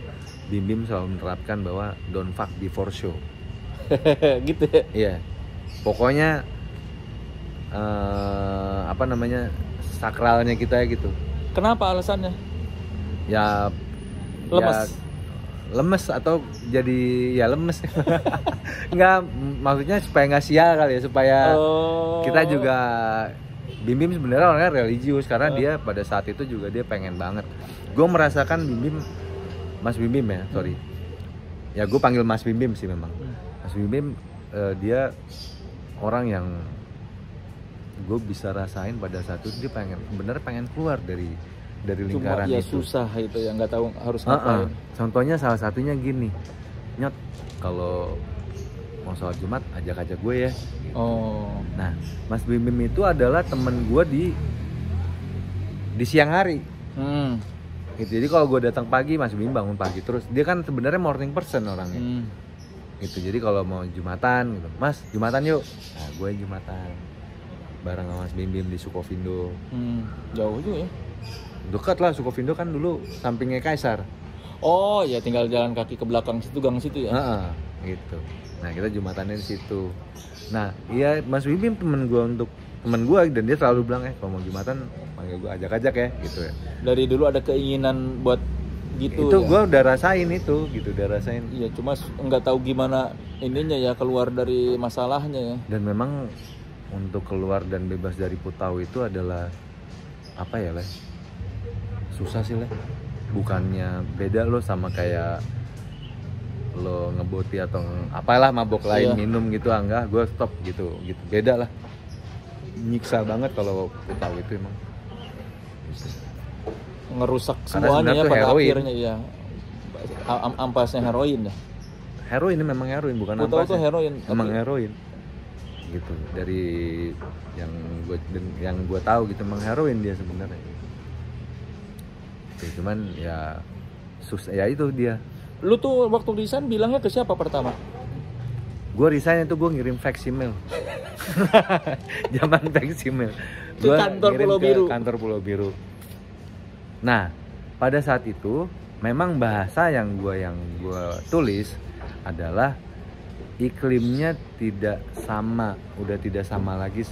Speaker 2: Bim selalu menerapkan bahwa don't fuck before show.
Speaker 1: Gitu ya?
Speaker 2: Iya. Pokoknya sakralnya kita gitu.
Speaker 1: Kenapa alasannya?
Speaker 2: Ya
Speaker 1: lemes.
Speaker 2: Lemes atau jadi ya lemes. Enggak, maksudnya supaya nggak sial kali ya, supaya kita juga. Bim sebenarnya orangnya religius karena dia pada saat itu juga dia pengen banget. Gue merasakan Mas Bim ya, sorry. Ya gue panggil Mas Bim sih memang. Mas Bim dia orang yang gue bisa rasain pada saat itu dia pengen keluar dari lingkaran
Speaker 1: itu. Cuma ya susah itu ya, nggak tahu harus ngapain.
Speaker 2: Contohnya salah satunya gini, Nyot, kalau mau sholat Jumat ajak gue ya.
Speaker 1: Oh.
Speaker 2: Nah, Mas Bim itu adalah temen gue di siang hari. Gitu. Jadi kalau gue datang pagi, Mas Bim bangun pagi terus. Dia kan sebenarnya morning person orangnya. Gitu. Jadi kalau mau Jumatan gitu, Mas Jumatan yuk. Nah, gue Jumatan bareng sama Mas Bim di Sukovindo.
Speaker 1: Jauh juga ya.
Speaker 2: Dekat lah, Sukovindo kan dulu sampingnya Kaisar.
Speaker 1: Oh ya, tinggal jalan kaki ke belakang situ, gang situ ya.
Speaker 2: Gitu. Nah kita Jumatannya di situ. Nah iya, Mas Bim temen gue dan dia selalu bilang kalau mau Jumatan panggil gue ajak ya gitu ya.
Speaker 1: Dari dulu ada keinginan buat gitu.
Speaker 2: Itu
Speaker 1: ya?
Speaker 2: Gue udah rasain itu gitu, udah rasain.
Speaker 1: Iya, cuma nggak tahu gimana ininya ya, keluar dari masalahnya ya.
Speaker 2: Dan memang untuk keluar dan bebas dari Putau itu adalah apa ya, Leh? Susah sih, Leh. Bukannya beda lo sama kayak lo ngeboti atau apalah mabok lain minum gitu, enggak, gue stop gitu beda lah, nyiksa banget kalau Putau itu emang
Speaker 1: ngerusak semuanya ya pada heroin. Akhirnya ya ampasnya heroin ya.
Speaker 2: Heroin ini memang heroin, bukan
Speaker 1: Putau
Speaker 2: ampasnya.
Speaker 1: Itu heroin.
Speaker 2: Emang heroin gitu, dari yang gue tahu gitu, emang heroin dia sebenarnya. Cuman ya susah ya itu dia.
Speaker 1: Lu tuh waktu resign bilangnya ke siapa pertama?
Speaker 2: Gue resign itu gue ngirim fax email. Zaman fax email.
Speaker 1: Gue ngirim ke
Speaker 2: kantor Pulau Biru. Nah, pada saat itu memang bahasa yang gue tulis adalah iklimnya tidak sama, udah tidak sama lagi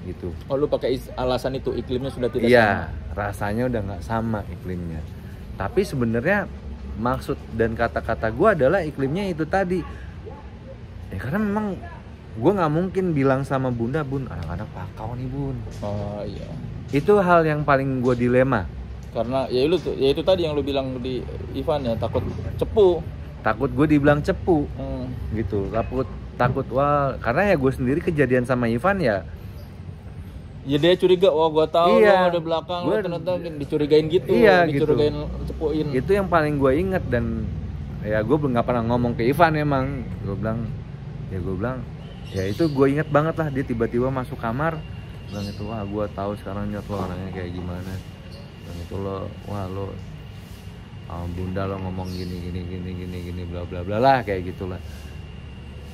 Speaker 2: gitu.
Speaker 1: Oh, lu pakai alasan itu, iklimnya sudah tidak sama?
Speaker 2: Iya, rasanya udah nggak sama iklimnya. Tapi sebenarnya maksud dan kata-kata gue adalah iklimnya itu tadi. Ya karena memang gue nggak mungkin bilang sama Bun, anak-anak pakau nih Bun.
Speaker 1: Oh iya. Itu
Speaker 2: hal yang paling gue dilema.
Speaker 1: Karena ya itu tadi yang lu bilang di Ivan ya, takut cepu.
Speaker 2: Takut gue dibilang cepu, gitu. Takut wah, karena ya gue sendiri kejadian sama Ivan ya.
Speaker 1: Ya dia curiga, wah gue tahu lo ada belakang, lo ternyata dicurigain gitu, dicurigain gitu. Cepuin.
Speaker 2: Itu yang paling gue inget dan ya gue nggak pernah ngomong ke Ivan emang. Gue bilang ya itu gue inget banget lah, dia tiba-tiba masuk kamar, bilang itu wah gue tahu sekarang nyot lo orangnya kayak gimana. Dan itu lo Bunda lo ngomong gini bla bla bla lah kayak gitulah.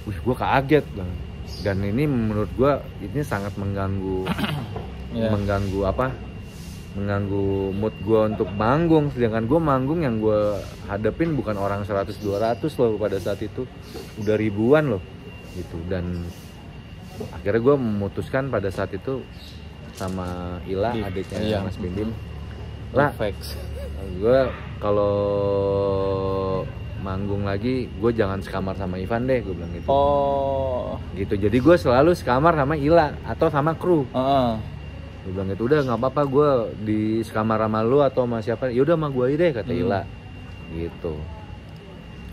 Speaker 2: Wih gue kaget bang. Dan ini menurut gue ini sangat mengganggu mengganggu mood gue untuk manggung, sedangkan gue manggung yang gue hadapin bukan orang 100-200 loh pada saat itu, udah ribuan loh gitu. Dan akhirnya gue memutuskan pada saat itu sama Ila, adiknya Mas Bim lah, gue kalau manggung lagi gue jangan sekamar sama Ivan deh, gue bilang gitu.
Speaker 1: Oh
Speaker 2: gitu, jadi gue selalu sekamar sama Ila atau sama kru. Gue bilang gitu, udah nggak apa-apa gue di sekamar sama lu atau sama siapa, ya udah sama gue aja deh kata Ila gitu.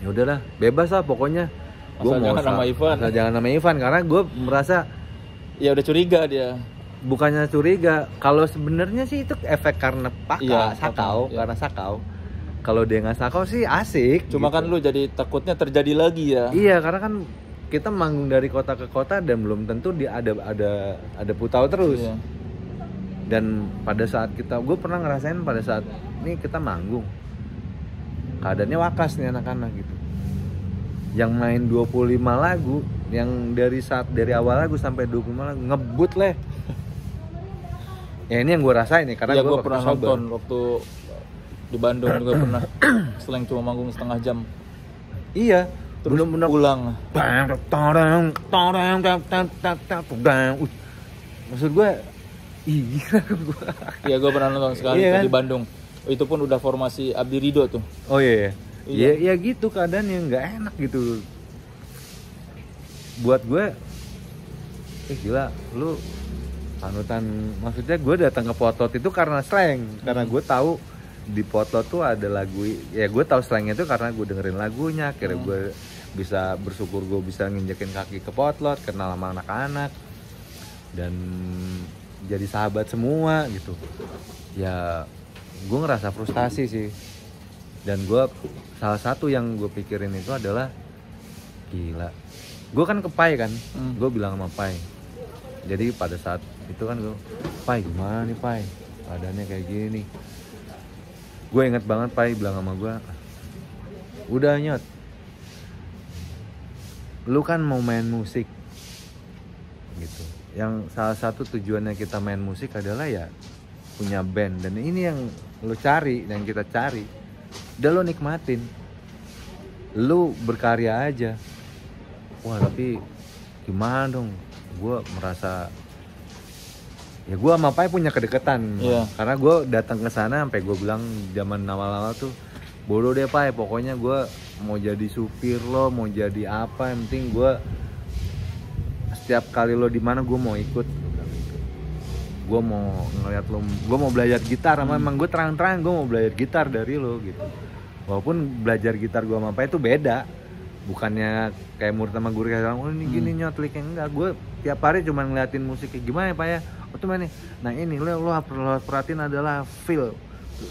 Speaker 2: Ya udahlah, bebas lah pokoknya. Gue mau jangan sama Ivan karena gue merasa
Speaker 1: ya udah curiga dia.
Speaker 2: Bukannya curiga, kalau sebenarnya sih itu efek karena sakau. Kalau dia nggak sakau sih asik.
Speaker 1: Cuma
Speaker 2: gitu.
Speaker 1: Kan lu jadi takutnya terjadi lagi ya.
Speaker 2: Iya, karena kan kita manggung dari kota ke kota dan belum tentu dia ada Putau terus. Iya. Dan pada saat gue pernah ngerasain pada saat ini kita manggung, keadaannya wakas nih anak-anak gitu. Yang main 25 lagu, yang dari awal lagu sampai 25 lagu ngebut leh. Ya ini yang gue rasain nih, karena gue
Speaker 1: pernah nonton waktu di Bandung juga pernah. Selain cuma manggung setengah jam.
Speaker 2: Iya,
Speaker 1: terus bener-bener pulang.
Speaker 2: Maksud gue,
Speaker 1: iya gue pernah nonton sekali kan? Di Bandung. Itu pun udah formasi Abdi Ridho tuh.
Speaker 2: Oh iya. Ya gitu keadaannya, nggak enak gitu. Buat gue, gila, lu panutan. Maksudnya gue datang ke Potlot itu karena slang, karena gue tahu di Potlot tuh ada lagu, ya gue tahu slangnya itu karena gue dengerin lagunya. Akhirnya gue bisa bersyukur gue bisa nginjekin kaki ke Potlot, kenal sama anak-anak dan jadi sahabat semua gitu. Ya gue ngerasa frustasi sih. Dan gue salah satu yang gue pikirin itu adalah gila, gue kan ke Pai kan, gue bilang sama Pai. Jadi pada saat itu kan gue, Pai gimana nih Pai, keadaannya kayak gini. Gue inget banget Pai bilang sama gue, udah Nyot, lu kan mau main musik gitu. Yang salah satu tujuannya kita main musik adalah ya punya band, dan ini yang lu cari, yang kita cari. Udah lu nikmatin, lu berkarya aja. Wah tapi gimana dong, gue merasa ya gue sama Pai punya kedekatan, karena gue datang ke sana sampai gue bilang zaman awal-awal tuh, bodoh deh Pai, pokoknya gue mau jadi supir lo, mau jadi apa, yang penting gue setiap kali lo di mana gue mau ikut, gue mau ngeliat lo, gue mau belajar gitar, emang gue terang-terang gue mau belajar gitar dari lo gitu. Walaupun belajar gitar gue sama Pai itu beda, bukannya kayak murid sama guru kayak oh ini gini nyotliknya, enggak. Gue tiap hari cuma ngeliatin musik kayak gimana ya Pak ya, oh tuh mana nih, nah ini lo harus perhatiin adalah feel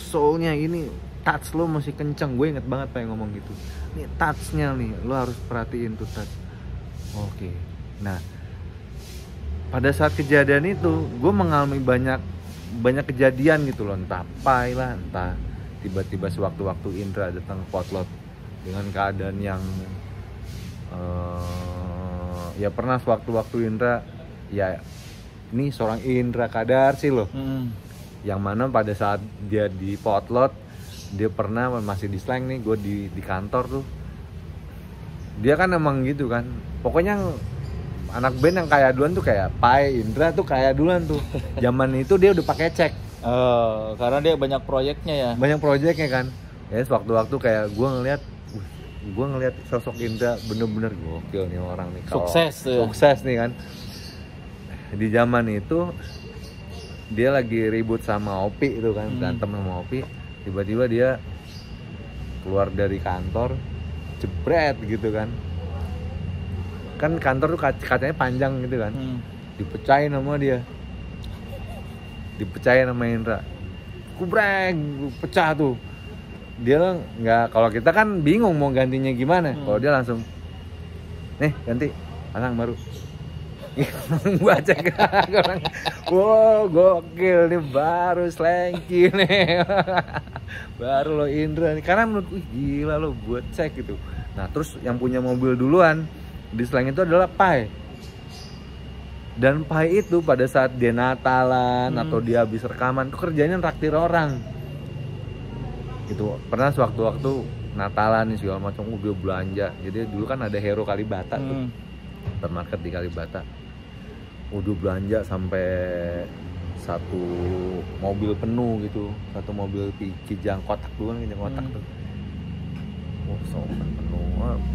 Speaker 2: soulnya, ini touch lo masih kenceng. Gue inget banget Pak yang ngomong gitu, nih touchnya nih lo harus perhatiin tuh touch. Oke. Nah pada saat kejadian itu gue mengalami banyak kejadian gitu loh, entah Pai lah, entah tiba-tiba sewaktu-waktu Indra datang ke Potlot dengan keadaan yang ya pernah sewaktu-waktu Indra, ya ini seorang Indra Kadarsi loh, yang mana pada saat dia di Potlot, dia pernah masih di slang nih, gue di kantor tuh, dia kan emang gitu kan, pokoknya anak band yang kaya duluan tuh kayak Pai, Indra tuh kaya duluan tuh. Zaman itu dia udah pakai cek.
Speaker 1: Karena dia banyak proyeknya ya.
Speaker 2: Banyak proyeknya kan. Ya sewaktu-waktu kayak gue ngeliat sosok Indra bener-bener gokil nih orang nih. Sukses nih kan. Di zaman itu dia lagi ribut sama Opi itu kan, berantem sama Opi. Tiba-tiba dia keluar dari kantor, jebret gitu kan. Kan kantor tuh katanya panjang gitu kan, dipecahin sama dia, dipecahin sama Indra, kubreng, pecah tuh. Dia lah nggak, kalau kita kan bingung mau gantinya gimana, kalau dia langsung, nih ganti, pasang baru. Gua cek orang, wow gokil nih, baru Slanky nih, baru lo Indra nih, karena menurut gue gila lo buat cek gitu. Nah terus yang punya mobil duluan di slang itu adalah Pai. Dan Pai itu pada saat dia Natalan atau dia habis rekaman tuh kerjanya traktir orang. Gitu. Pernah sewaktu-waktu Natalan nih segala macam, dia belanja. Jadi dulu kan ada Hero Kalibata tuh. Supermarket di Kalibata. Udah belanja sampai satu mobil penuh gitu. Satu mobil kijang kotak dulu, kijang kotak tuh. Oh, sopan penuh.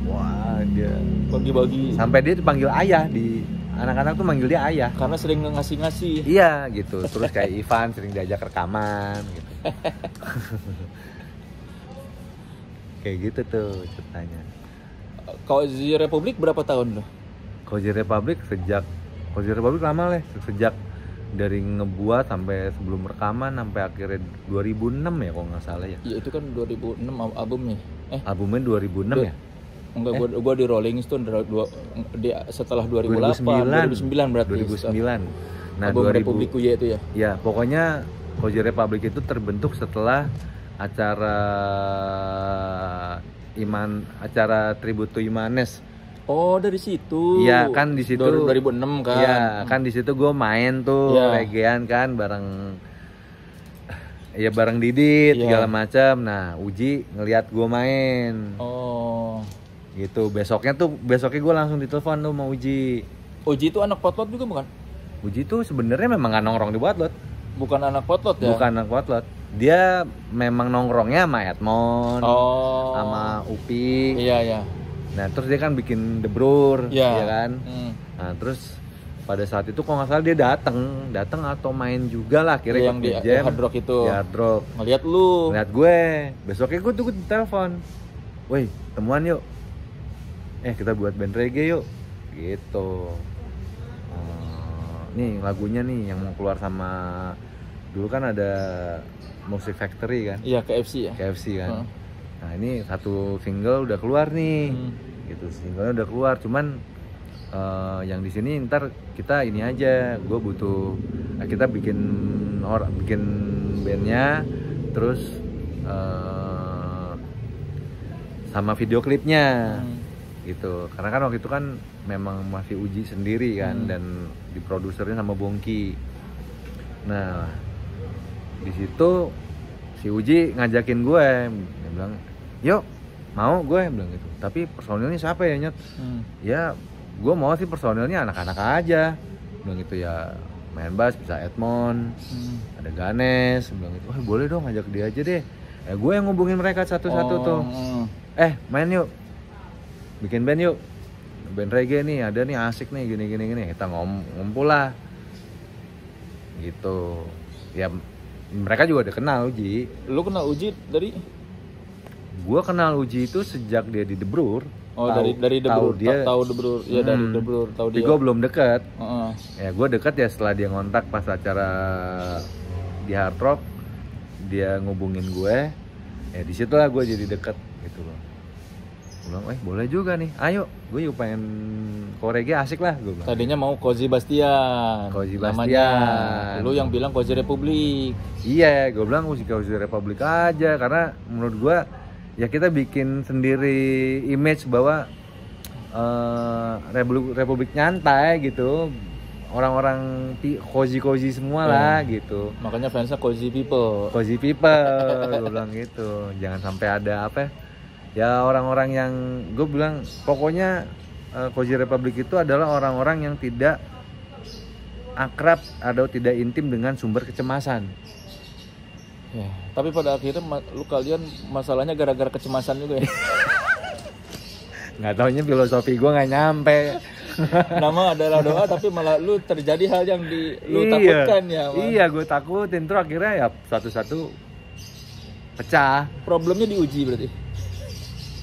Speaker 2: Wah, dia
Speaker 1: bagi-bagi.
Speaker 2: Sampai dia dipanggil ayah, di anak-anak tuh manggil dia ayah.
Speaker 1: Karena sering ngasih-ngasih.
Speaker 2: Iya, gitu. Terus kayak Ivan sering diajak rekaman gitu. Kayak gitu tuh ceritanya.
Speaker 1: Cozy Republic berapa tahun lo?
Speaker 2: Cozy Republic lama lah, sejak dari ngebuat sampai sebelum rekaman sampai akhirnya 2006 ya kalau nggak salah ya.
Speaker 1: Ya itu kan 2006 albumnya.
Speaker 2: Albumnya 2006 ya?
Speaker 1: Enggak, gua di Rolling Stone setelah 2008, 2009 berarti.
Speaker 2: 2009. Nah,
Speaker 1: album Republiku ya itu ya.
Speaker 2: Ya, pokoknya Cozy Republic itu terbentuk setelah acara tribute to Imanes.
Speaker 1: Oh, dari situ.
Speaker 2: Iya, kan di situ
Speaker 1: 2006 kan.
Speaker 2: Iya, kan di situ gue main tuh regean kan bareng Didit segala macam. Nah, Uji ngelihat gue main.
Speaker 1: Oh.
Speaker 2: Gitu. Besoknya gue langsung ditelepon tuh sama Uji.
Speaker 1: Uji itu anak Potlot juga bukan?
Speaker 2: Uji tuh sebenarnya memang nggak nongkrong di Potlot.
Speaker 1: Bukan anak Potlot ya?
Speaker 2: Bukan anak Potlot. Dia memang nongkrongnya sama Edmond, sama Upi.
Speaker 1: Iya.
Speaker 2: Nah terus dia kan bikin The Brewer, ya kan. Nah terus pada saat itu kalau nggak salah dia datang atau main juga lah, kira
Speaker 1: yang di Hard Rock itu.
Speaker 2: Di Hard Rock.
Speaker 1: Ngeliat lu.
Speaker 2: Ngeliat gue. Besoknya gue tuh telepon, woi temuan yuk. Kita buat band reggae yuk. Gitu. Nih lagunya nih yang mau keluar sama, dulu kan ada Music Factory kan.
Speaker 1: Iya, KFC ya.
Speaker 2: KFC kan. Nah ini satu single udah keluar nih, gitu, singlenya udah keluar, cuman yang di sini ntar kita ini aja, gue butuh kita bikin bandnya, terus sama video klipnya gitu. Karena kan waktu itu kan memang masih Uji sendiri kan, dan diprodusernya sama Bongki. Nah di situ si Uji ngajakin gue, dia bilang yuk mau, gue bilang gitu, tapi personilnya siapa ya Nyet? Ya gue mau sih personilnya anak-anak aja, bilang gitu. Ya main bass bisa Edmond, ada Ganes, bilang gitu. Wah boleh dong, ngajak dia aja deh. Gue yang ngubungin mereka satu-satu tuh. Main yuk, bikin band yuk, band reggae nih, ada nih asik nih, gini. Kita ngumpul lah gitu. Ya mereka juga udah kenal Uji.
Speaker 1: Lu kenal Uji dari?
Speaker 2: Gua kenal Uji itu sejak dia di The Brur.
Speaker 1: Oh, dari The Brur. Tahu The Brur. Ya dari The Brur tahu dia.
Speaker 2: Tapi gua belum dekat. Ya gua dekat ya setelah dia ngontak pas acara di Hard Rock, dia ngubungin gue. Ya di situ lah gue jadi dekat gitu loh. Gue bilang, boleh juga nih, ayo, gue yuk pengen korege asik lah, gue bilang.
Speaker 1: Tadinya mau Cozy Bastian. Namanya. Lu yang bilang Cozy Republic.
Speaker 2: Iya, gue bilang Cozy Republic aja, karena menurut gue ya kita bikin sendiri image bahwa Republik nyantai gitu. Orang-orang cozy semua lah gitu.
Speaker 1: Makanya fansnya cozy people,
Speaker 2: gue bilang gitu. Jangan sampai ada ya orang-orang yang, gue bilang pokoknya Cozy Republic itu adalah orang-orang yang tidak akrab atau tidak intim dengan sumber kecemasan.
Speaker 1: Ya, tapi pada akhirnya kalian masalahnya gara-gara kecemasan juga ya.
Speaker 2: Nggak taunya filosofi gue nggak nyampe.
Speaker 1: Nama adalah doa, tapi malah lu terjadi hal yang lu takutkan ya.
Speaker 2: Iya, gue takutin, terus akhirnya ya satu-satu pecah.
Speaker 1: Problemnya diuji berarti.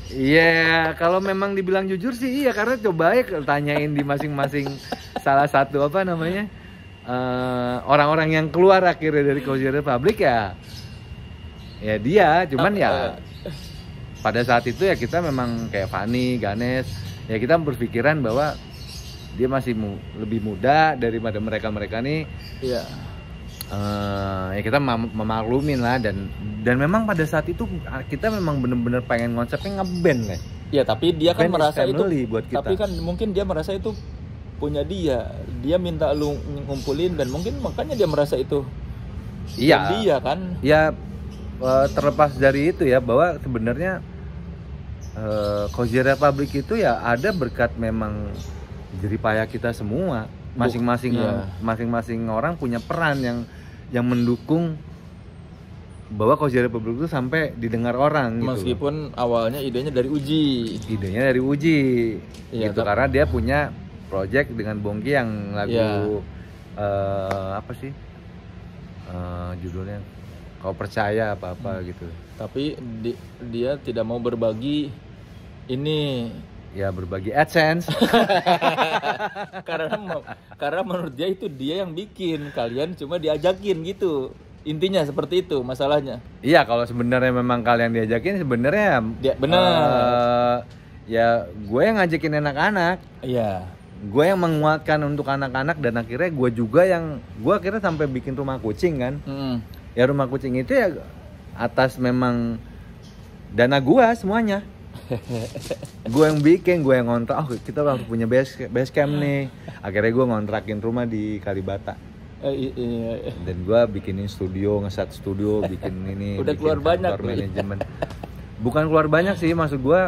Speaker 2: Iya, kalau memang dibilang jujur sih iya, karena coba ya tanyain di masing-masing salah satu orang-orang yang keluar akhirnya dari Cozy Republic ya dia, cuman ya pada saat itu ya kita memang kayak Fanny, Ganes, ya kita berpikiran bahwa dia masih lebih muda daripada mereka nih. Iya. Ya kita memaklumin lah, dan memang pada saat itu kita memang benar-benar pengen konsepnya ngeband lah.
Speaker 1: Ya tapi dia kan merasa itu
Speaker 2: buat kita.
Speaker 1: Tapi kan mungkin dia merasa itu punya dia minta lu ngumpulin, dan mungkin makanya dia merasa itu.
Speaker 2: Iya.
Speaker 1: Dia kan.
Speaker 2: Ya terlepas dari itu ya, bahwa sebenarnya Cozy Republic itu ya ada berkat memang jeripayah kita semua. Masing-masing orang punya peran yang mendukung bahwa Cozy Republic itu sampai didengar orang gitu.
Speaker 1: Meskipun awalnya idenya dari Uji.
Speaker 2: Ya, gitu, karena dia punya project dengan Bongki yang lagu judulnya Kau Percaya apa gitu. Tapi
Speaker 1: dia tidak mau berbagi ini.
Speaker 2: Ya berbagi AdSense.
Speaker 1: karena menurut dia itu dia yang bikin, kalian cuma diajakin gitu. Intinya seperti itu masalahnya.
Speaker 2: Iya, kalau sebenarnya memang kalian diajakin, sebenarnya
Speaker 1: benar.
Speaker 2: Ya gue yang ngajakin anak-anak.
Speaker 1: Iya.
Speaker 2: Gue yang menguatkan untuk anak-anak, dan akhirnya gue akhirnya sampai bikin rumah kucing kan. Ya rumah kucing itu ya atas memang dana gue semuanya. Gue yang bikin, gue yang ngontrak. Kita harus punya base camp nih. Akhirnya gue ngontrakin rumah di Kalibata. Dan gue bikinin studio, ngeset studio, bikin ini.
Speaker 1: Udah
Speaker 2: bikin
Speaker 1: keluar banyak
Speaker 2: manajemen. Bukan keluar banyak sih, maksud gue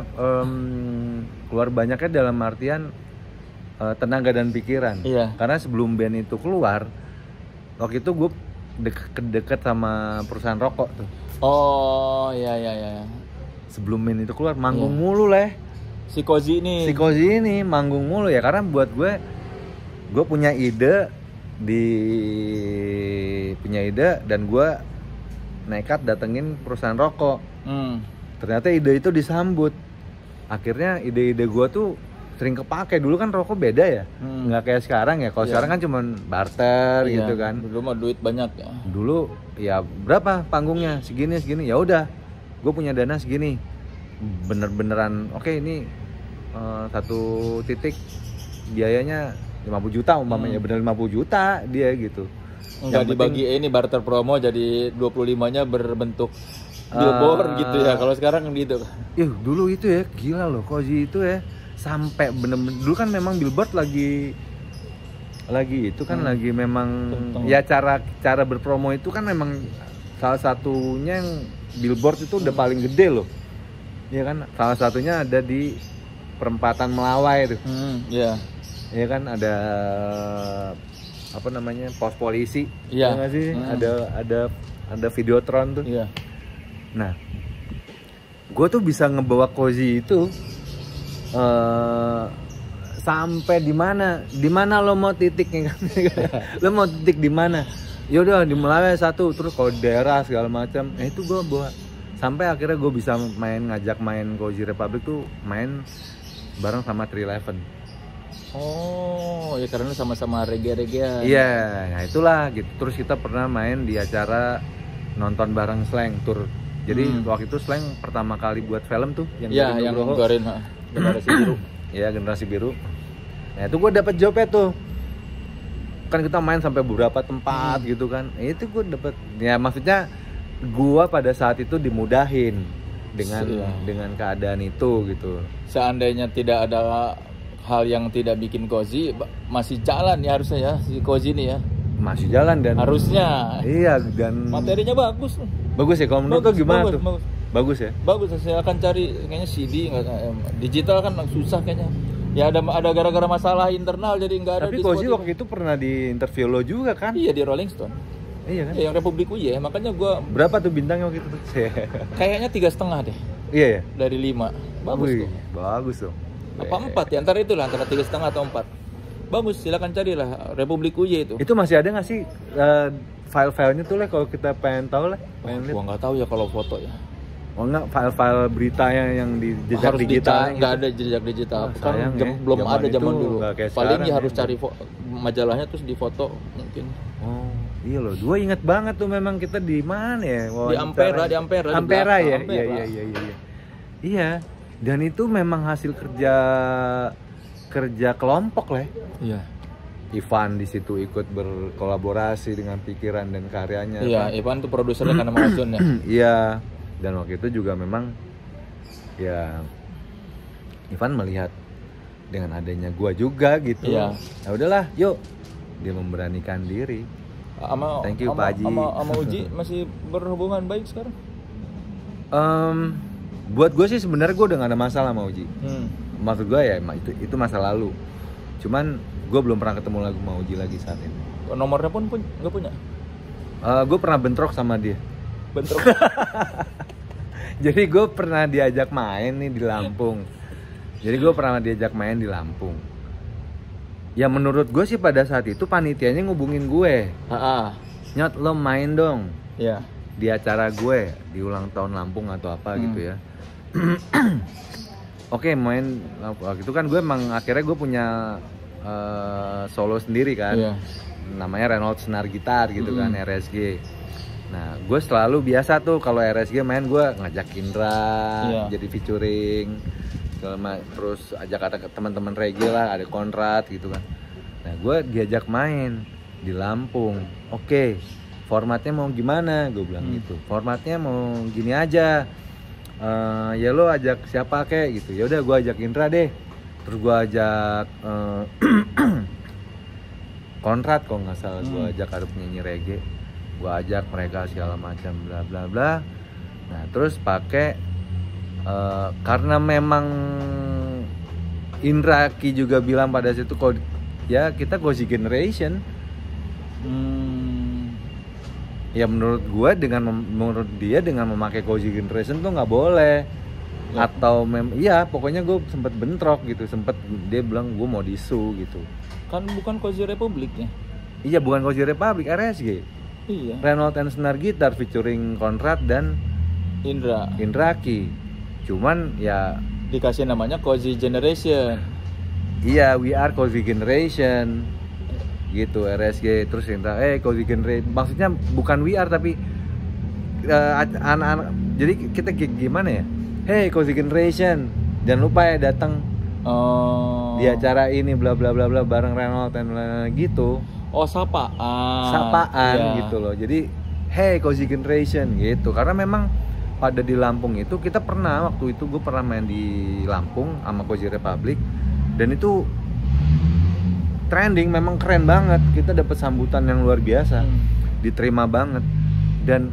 Speaker 2: keluar banyaknya dalam artian tenaga dan pikiran.
Speaker 1: Iya.
Speaker 2: Karena sebelum band itu keluar, waktu itu gue deket sama perusahaan rokok tuh.
Speaker 1: Oh iya.
Speaker 2: Sebelum band itu keluar manggung mulu lah.
Speaker 1: Si Cozy ini
Speaker 2: manggung mulu ya, karena buat gue punya ide dan gue nekat datengin perusahaan rokok. Ternyata ide itu disambut. Akhirnya ide-ide gue tuh sering kepake. Dulu kan rokok beda ya, nggak kayak sekarang ya. Kalau sekarang kan cuma barter gitu kan.
Speaker 1: Dulu mah duit banyak ya.
Speaker 2: Dulu ya berapa panggungnya, segini ya udah, gue punya dana segini, beneran oke, ini satu titik biayanya 50 juta umpamanya, bener 50 juta dia gitu.
Speaker 1: Enggak dibagi ini barter promo jadi 25-nya berbentuk billboard gitu ya. Kalau sekarang kan gitu.
Speaker 2: Dulu itu ya gila loh, Cozy itu ya sampai bener-bener dulu kan memang billboard lagi itu kan lagi memang ya cara berpromo itu kan memang salah satunya yang billboard itu udah paling gede loh. Ya kan, salah satunya ada di perempatan Melawai itu. Ya kan ada apa namanya, pos polisi. Ya nggak sih? Ada Videotron tuh.
Speaker 1: Iya.
Speaker 2: Nah, gue tuh bisa ngebawa Cozy itu sampai di mana lo mau titiknya kan? Lo mau titik di mana? Yaudah di Melawai satu, terus kalau daerah segala macam, itu gue bawa. Sampai akhirnya gue bisa ngajak main Cozy Republic tuh main bareng sama 311.
Speaker 1: Oh, ya karena sama-sama reggae-reggae.
Speaker 2: Iya, nah itulah gitu. Terus kita pernah main di acara nonton bareng Slang Tour. Jadi waktu itu Slang pertama kali buat film tuh yang
Speaker 1: ngeluarin generasi biru.
Speaker 2: Iya, generasi biru. Nah, itu gue dapet jobnya tuh. Kan kita main sampai beberapa tempat gitu kan. Itu gue dapet, ya maksudnya gue pada saat itu dimudahin dengan keadaan itu gitu.
Speaker 1: Seandainya tidak ada hal yang tidak bikin Cozy, masih jalan ya harusnya ya si Cozy ini ya.
Speaker 2: Masih jalan dan
Speaker 1: harusnya.
Speaker 2: Iya, dan
Speaker 1: materinya bagus.
Speaker 2: Bagus ya, kalau menurut lo gimana tuh? Bagus ya?
Speaker 1: Bagus, saya akan cari kayaknya CD, digital kan susah kayaknya. Ya ada gara-gara masalah internal jadi nggak ada.
Speaker 2: Tapi Cozy waktu itu pernah di interview lo juga kan?
Speaker 1: Iya, di Rolling Stone.
Speaker 2: Iya kan?
Speaker 1: Ya, yang Republik Uye, makanya gua.
Speaker 2: Berapa tuh bintangnya waktu itu?
Speaker 1: Kayaknya 3,5 deh.
Speaker 2: Iya ya?
Speaker 1: Dari 5. Bagus tuh.
Speaker 2: Bagus tuh.
Speaker 1: Apa 4 ya? Antara itulah, antara 3,5 atau 4. Bagus, silakan carilah Republik Uye itu.
Speaker 2: Itu masih ada nggak sih file-filenya tuh lah kalau kita pengen tahu lah?
Speaker 1: Gua nggak tahu ya kalau foto ya.
Speaker 2: Oh enggak, file-file beritanya yang di jejak digital
Speaker 1: nggak ada jejak digital.
Speaker 2: Sayang ya,
Speaker 1: belum ada zaman dulu. Paling ya harus cari majalahnya terus difoto mungkin.
Speaker 2: Oh iya loh, gue inget banget tuh memang kita di mana ya?
Speaker 1: Di Ampera
Speaker 2: ya. Iya. Dan itu memang hasil kerja kelompok lah.
Speaker 1: Iya.
Speaker 2: Ivan di situ ikut berkolaborasi dengan pikiran dan karyanya.
Speaker 1: Iya, kan? Ivan tuh produsernya kan Amazon ya.
Speaker 2: Iya. Dan waktu itu juga memang ya Ivan melihat dengan adanya gua juga gitu.
Speaker 1: Iya.
Speaker 2: Nah udahlah, yuk. Dia memberanikan diri. Thank you Pak Haji.
Speaker 1: Sama Uji masih berhubungan baik sekarang?
Speaker 2: Buat gue sih sebenarnya gue udah gak ada masalah sama Uji. Maksud gue ya itu masa lalu. Cuman gue belum pernah ketemu lagi sama Uji lagi saat ini.
Speaker 1: Nomornya pun gak punya?
Speaker 2: Gue pernah bentrok sama dia.
Speaker 1: Bentrok?
Speaker 2: Jadi gue pernah diajak main nih di Lampung. Ya menurut gue sih pada saat itu panitianya ngubungin gue. Nyot, lo main dong.
Speaker 1: Iya.
Speaker 2: Di acara gue di ulang tahun Lampung atau apa gitu ya. Oke, main. Waktu itu kan gue emang akhirnya gue punya solo sendiri kan.
Speaker 1: Iya.
Speaker 2: Namanya Reynolds Senar Gitar gitu kan, RSG. Nah, gue selalu biasa tuh kalau RSG main gue ngajak Indra jadi featuring. Terus ajak ada teman-teman reggae lah, ada Konrad gitu kan. Nah gue diajak main di Lampung. Oke, formatnya mau gimana? Gue bilang gitu. Formatnya mau gini aja. Ya lo ajak siapa kek gitu. Ya udah gue ajak Indra deh. Terus gue ajak Konrad kalau nggak salah. Gue ajak ada penyanyi reggae. Gue ajak mereka segala macam bla bla bla. Nah terus pakai karena memang Indra Ki juga bilang pada situ kalau ya kita Cozy Generation. Ya menurut dia dengan memakai Cozy Generation tuh nggak boleh. Atau pokoknya gue sempet bentrok gitu, dia bilang gue mau disu gitu.
Speaker 1: Kan bukan Cozy Republic ya?
Speaker 2: Iya bukan Cozy Republic, RSG.
Speaker 1: Iya.
Speaker 2: Reynolds and Senar Gitar featuring Konrad dan Indra Ki. Cuman ya
Speaker 1: dikasih namanya Cozy Generation.
Speaker 2: Iya, we are Cozy Generation. Gitu RSG terus Indra Cozy Generation. Maksudnya bukan we are tapi anak-anak. Jadi kita gimana ya? Hey Cozy Generation, jangan lupa ya datang
Speaker 1: Oh.
Speaker 2: Di acara ini bla bla bla bla bareng Renault dan lain-lain gitu.
Speaker 1: Oh, sapaan
Speaker 2: Ya. Gitu loh. Jadi hey Cozy Generation gitu. Karena memang pada di Lampung itu kita pernah, waktu itu gue pernah main di Lampung sama Cozy Republic, dan itu trending, memang keren banget. Kita dapat sambutan yang luar biasa, diterima banget, dan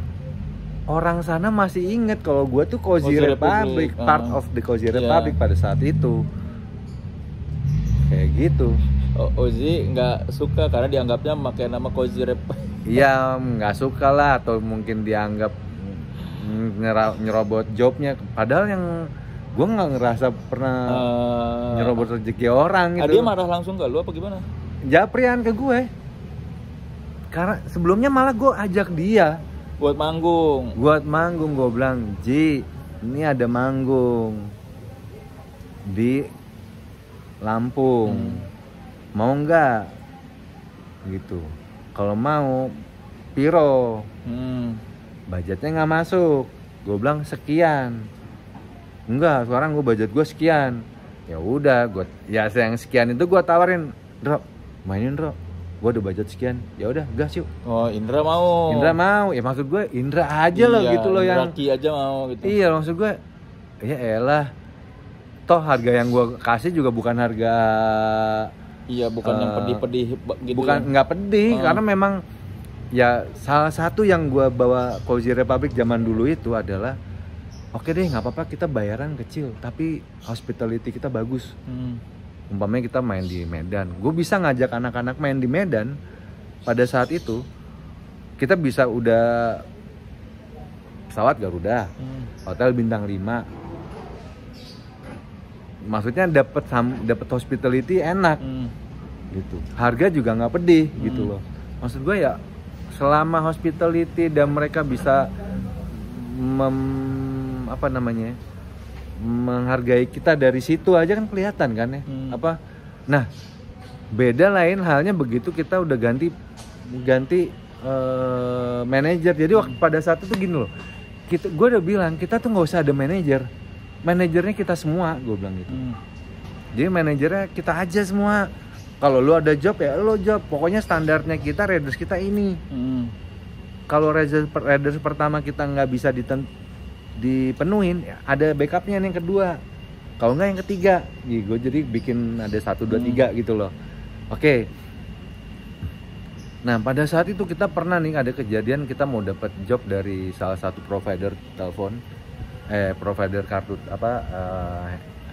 Speaker 2: orang sana masih inget kalau gue tuh Cozy Republic, part of the Cozy Republic pada saat itu. Kayak gitu.
Speaker 1: Ozi nggak suka karena dianggapnya pakai nama Cozy Republic.
Speaker 2: Iya, nggak suka lah, atau mungkin dianggap nyerobot jobnya. Padahal yang gue nggak ngerasa pernah nyerobot rezeki orang gitu.
Speaker 1: Dia marah langsung ke lu apa gimana?
Speaker 2: Japrian ke gue. Karena sebelumnya malah gue ajak dia
Speaker 1: buat manggung.
Speaker 2: Gue bilang, Ji, ini ada manggung di Lampung, mau nggak? Gitu. Kalau mau, piro? Budgetnya nggak masuk. Gue bilang sekian. Enggak, sekarang gue budget gue sekian. Ya udah, yang sekian itu gue tawarin, Dro, mainin Dro. Gue udah budget sekian. Ya udah, gas yuk.
Speaker 1: Oh, Indra mau. Ya
Speaker 2: maksud gue Indra aja loh gitu loh, yang
Speaker 1: Indra aja mau gitu.
Speaker 2: Iya, maksud gue ya elah. Toh harga yang gue kasih juga bukan harga.
Speaker 1: Iya, bukan yang pedih-pedih gitu.
Speaker 2: Bukan, nggak pedih, karena memang ya salah satu yang gue bawa Cozy Republic zaman dulu itu adalah oke deh, nggak apa-apa kita bayaran kecil tapi hospitality kita bagus. Umpamanya kita main di Medan, gue bisa ngajak anak-anak main di Medan. Pada saat itu kita bisa udah pesawat Garuda, hotel bintang 5. Maksudnya dapat hospitality enak, gitu. Harga juga nggak pedih, gitu loh. Maksud gue ya selama hospitality dan mereka bisa menghargai kita dari situ aja kan kelihatan kan ya. Nah, beda lain halnya begitu kita udah ganti manajer. Jadi pada saat itu gini loh, gue udah bilang kita tuh nggak usah ada manajernya kita semua, gue bilang gitu. Jadi manajernya kita aja semua. Kalau lu ada job ya lu job, pokoknya standarnya kita, Raiders kita ini. Kalau Raiders pertama kita nggak bisa dipenuhin, ya ada backupnya nih yang kedua. Kalau nggak yang ketiga, gue jadi bikin ada 1, 2, 3 gitu loh. Oke. Nah pada saat itu kita pernah nih ada kejadian kita mau dapat job dari salah satu provider telepon, provider kartu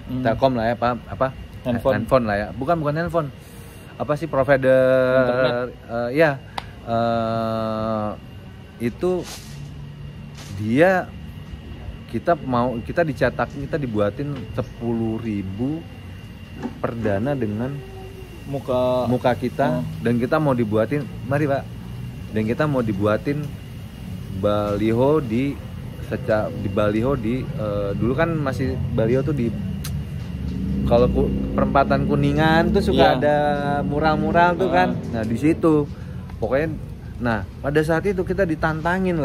Speaker 2: Telkom lah ya, handphone lah ya, bukan handphone, apa sih provider itu dia kita dibuatin 10.000 perdana dengan muka kita, dan kita mau dibuatin, mari Pak, dan kita mau dibuatin baliho di dulu kan masih baliho tuh di kalau perempatan Kuningan tuh suka ada mural-mural tuh kan. Nah, di situ. Pokoknya pada saat itu kita ditantangin.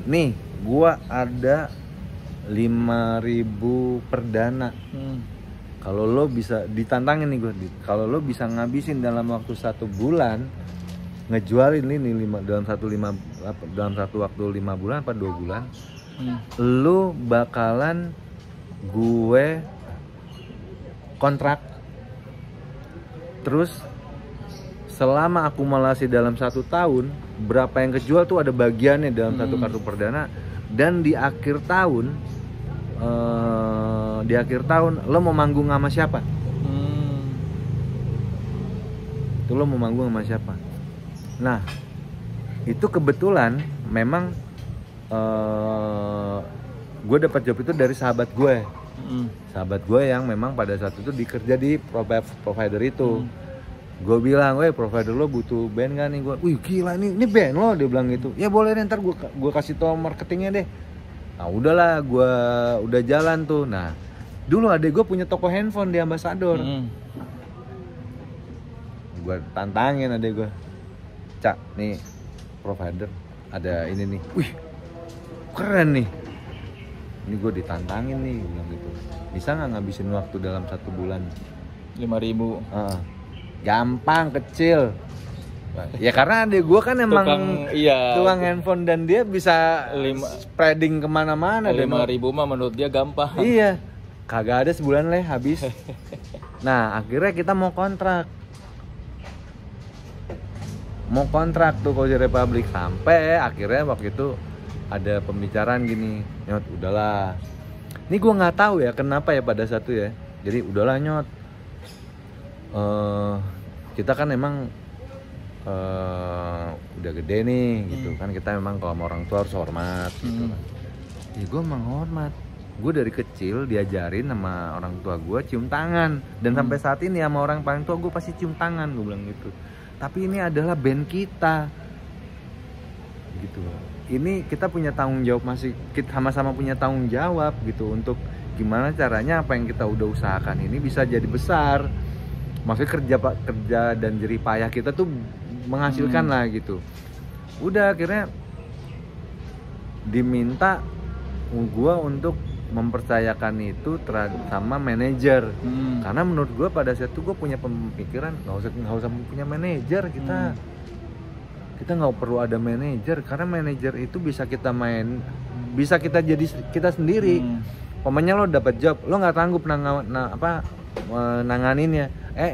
Speaker 2: Nih, gua ada 5.000 perdana. Kalau lo bisa ditantangin nih gue. Kalau lo bisa ngabisin dalam waktu 1 bulan ngejualin ini dalam satu waktu 5 bulan apa 2 bulan, lo bakalan gue kontrak. Terus selama akumulasi dalam 1 tahun, berapa yang kejual tuh ada bagiannya dalam satu kartu perdana. Dan di akhir tahun lo mau manggung sama siapa? Itu lo mau manggung sama siapa? Nah, itu kebetulan memang gue dapat job itu dari sahabat gue. Sahabat gue yang memang pada saat itu dikerja di provider itu. Gue bilang, provider lo butuh band gak nih? Wih gila ini band lo, dia bilang gitu. Ya boleh deh, ntar gue kasih tau marketingnya deh. Nah udahlah, gue udah jalan tuh. Nah dulu adek gue punya toko handphone di Ambassador. Gue tantangin adek gue, Cak, nih provider ada ini nih, wih keren nih, ini gue ditantangin nih bilang gitu, bisa nggak ngabisin waktu dalam 1 bulan
Speaker 1: 5.000.
Speaker 2: Gampang, kecil. Ya karena adik gue kan emang tukang handphone dan dia bisa spreading kemana-mana.
Speaker 1: 5.000 mah menurut dia gampang.
Speaker 2: Iya, kagak ada sebulan lah habis. Nah akhirnya kita mau kontrak tuh Cozy Republic, sampai akhirnya waktu itu ada pembicaraan gini, Nyot udahlah. Ini gue nggak tahu ya kenapa ya pada satu ya. Jadi udahlah Nyot, kita kan emang udah gede nih gitu kan, kita memang kalau sama orang tua harus hormat gitu kan. Ya gue emang hormat, gue dari kecil diajarin sama orang tua gue cium tangan, dan sampai saat ini sama orang paling tua gue pasti cium tangan, gue bilang gitu. Tapi ini adalah band kita gitu, ini kita punya tanggung jawab, masih kita sama-sama punya tanggung jawab gitu, untuk gimana caranya apa yang kita udah usahakan ini bisa jadi besar. Maksudnya kerja dan jerih payah kita tuh menghasilkan lah gitu. Udah akhirnya diminta gua untuk mempercayakan itu sama manajer. Karena menurut gua pada saat itu gua punya pemikiran nggak usah punya manajer, kita nggak perlu ada manajer, karena manajer itu bisa kita jadi kita sendiri. Pokoknya lo dapat job, lo nggak sanggup nanganinnya,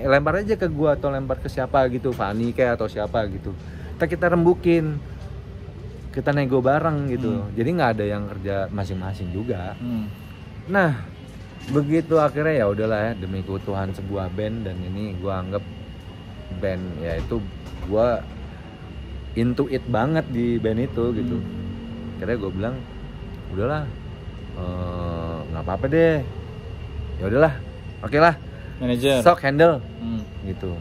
Speaker 2: lempar aja ke gua atau lempar ke siapa gitu, Fani kayak atau siapa gitu, kita rembukin, kita nego bareng gitu. Jadi nggak ada yang kerja masing-masing juga. Nah begitu akhirnya ya udahlah ya, demi keutuhan sebuah band, dan ini gua anggap band ya itu gua into it banget di band itu gitu. Akhirnya gue bilang udahlah, nggak apa-apa deh, ya udahlah, oke lah,
Speaker 1: manajer
Speaker 2: sok handle gitu,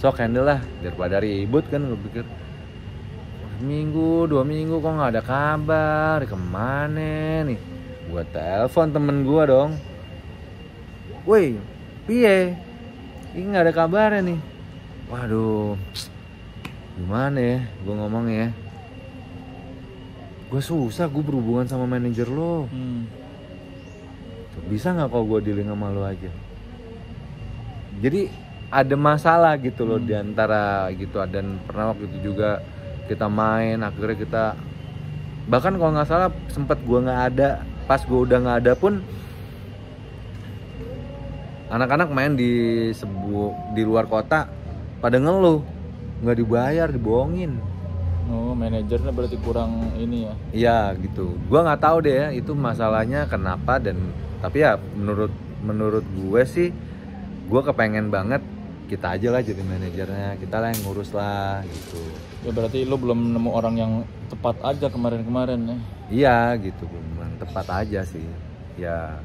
Speaker 2: sok handle lah, daripada ribut kan. Gue pikir 2 minggu kok nggak ada kabar, kemana nih? Gue telepon temen gue dong, woi piye, ini nggak ada kabarnya nih. Waduh, gimana ya gue ngomong ya, gue susah, gue berhubungan sama manajer lo. Bisa nggak kalau gue dealing sama lo aja? Jadi ada masalah gitu loh diantara gitu. Dan pernah waktu itu juga kita main, akhirnya kita bahkan kalau nggak salah sempet gue nggak ada, pas gue udah nggak ada pun anak-anak main di luar kota pada ngeluh nggak dibayar, dibohongin.
Speaker 1: Oh, manajernya berarti kurang ini ya?
Speaker 2: Iya gitu. Gua nggak tahu deh ya itu masalahnya kenapa, dan tapi ya menurut gue sih, gue kepengen banget kita aja lah jadi manajernya, kita lah yang ngurus lah gitu.
Speaker 1: Ya berarti lo belum nemu orang yang tepat aja kemarin ya?
Speaker 2: Iya gitu, belum tepat aja sih. Ya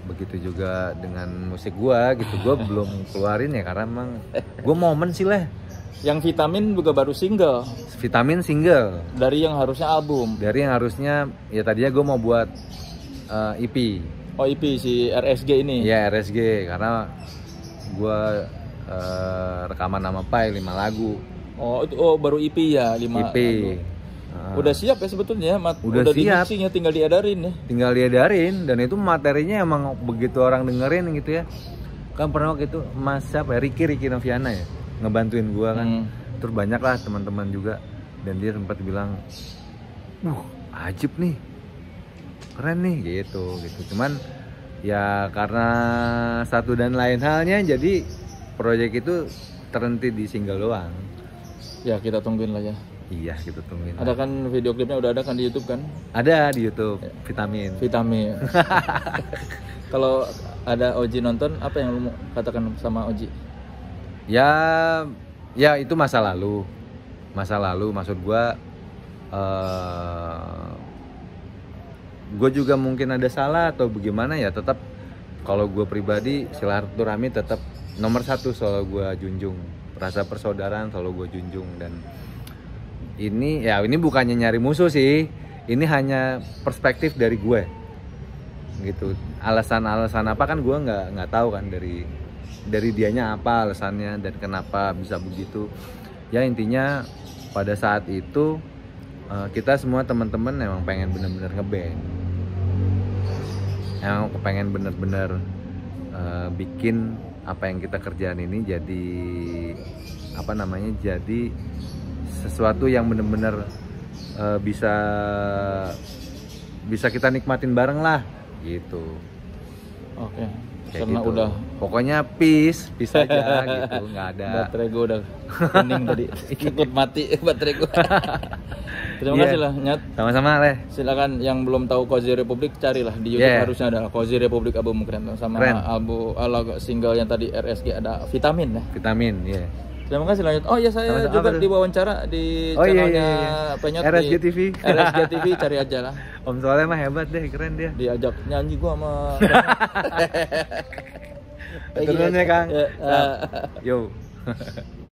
Speaker 2: begitu juga dengan musik gue gitu, gue belum keluarin ya karena emang gue momen sih lah.
Speaker 1: Yang Vitamin juga baru single.
Speaker 2: Vitamin single.
Speaker 1: Dari yang harusnya album.
Speaker 2: Dari yang harusnya ya tadinya gue mau buat EP.
Speaker 1: Oh EP si RSG ini.
Speaker 2: Iya RSG, karena gue rekaman sama Pai 5 lagu.
Speaker 1: Oh itu baru EP ya, 5
Speaker 2: EP.
Speaker 1: Udah siap ya sebetulnya,
Speaker 2: udah siap.
Speaker 1: Di tinggal diedarin ya.
Speaker 2: Tinggal diedarin, dan itu materinya emang begitu orang dengerin gitu ya. Kan pernah waktu itu Mas siapa ya? Ricky Noviana ya, ngebantuin gua kan. Terus banyak lah teman-teman juga, dan dia sempat bilang, ajib nih, keren nih gitu. Cuman ya karena satu dan lain halnya, jadi proyek itu terhenti di single doang.
Speaker 1: Ya kita tungguin lah ya.
Speaker 2: Iya kita tungguin.
Speaker 1: Ada kan video klipnya udah ada kan di YouTube kan?
Speaker 2: Ada di YouTube. Vitamin.
Speaker 1: Kalau ada Oji nonton, apa yang lu mau katakan sama Oji?
Speaker 2: Ya itu masa lalu. Maksud gue juga mungkin ada salah atau bagaimana ya. Tetap kalau gue pribadi, silaturahmi tetap nomor 1 selalu gue junjung. Rasa persaudaraan selalu gue junjung. Dan ini bukannya nyari musuh sih. Ini hanya perspektif dari gue gitu. Alasan apa kan gue nggak tahu kan, dari dianya apa alasannya dan kenapa bisa begitu. Ya intinya pada saat itu kita semua teman-teman emang pengen bener-bener ngeband yang kepengen bener-bener bikin apa yang kita kerjaan ini jadi apa namanya, jadi sesuatu yang bener-bener bisa kita nikmatin bareng lah gitu.
Speaker 1: Oke.
Speaker 2: Kayak
Speaker 1: Karena
Speaker 2: gitu.
Speaker 1: udah
Speaker 2: Pokoknya peace aja gitu, nggak ada.
Speaker 1: baterai gue udah kuning tadi, ikut mati baterai gue. Terima
Speaker 2: Iya.
Speaker 1: kasih lah Nyat.
Speaker 2: Sama-sama Leh.
Speaker 1: Silakan yang belum tahu Cozy Republic carilah di YouTube,
Speaker 2: Yeah.
Speaker 1: harusnya ada Cozy Republic album keren sama
Speaker 2: Keren.
Speaker 1: album single yang tadi RSG ada Vitamin ya.
Speaker 2: Vitamin, ya.
Speaker 1: Terima kasih lanjut. Oh ya, saya
Speaker 2: Sama-sama.
Speaker 1: juga
Speaker 2: Apa tuh?
Speaker 1: diwawancara di
Speaker 2: Oh, iya,
Speaker 1: channelnya
Speaker 2: iya, iya.
Speaker 1: Penyot
Speaker 2: RSG
Speaker 1: di
Speaker 2: TV.
Speaker 1: RSG TV, cari aja lah.
Speaker 2: Om Soleh mah hebat deh, keren dia.
Speaker 1: Diajak nyanyi gua sama
Speaker 2: Turunnya Kang.
Speaker 1: Ya,
Speaker 2: Yo.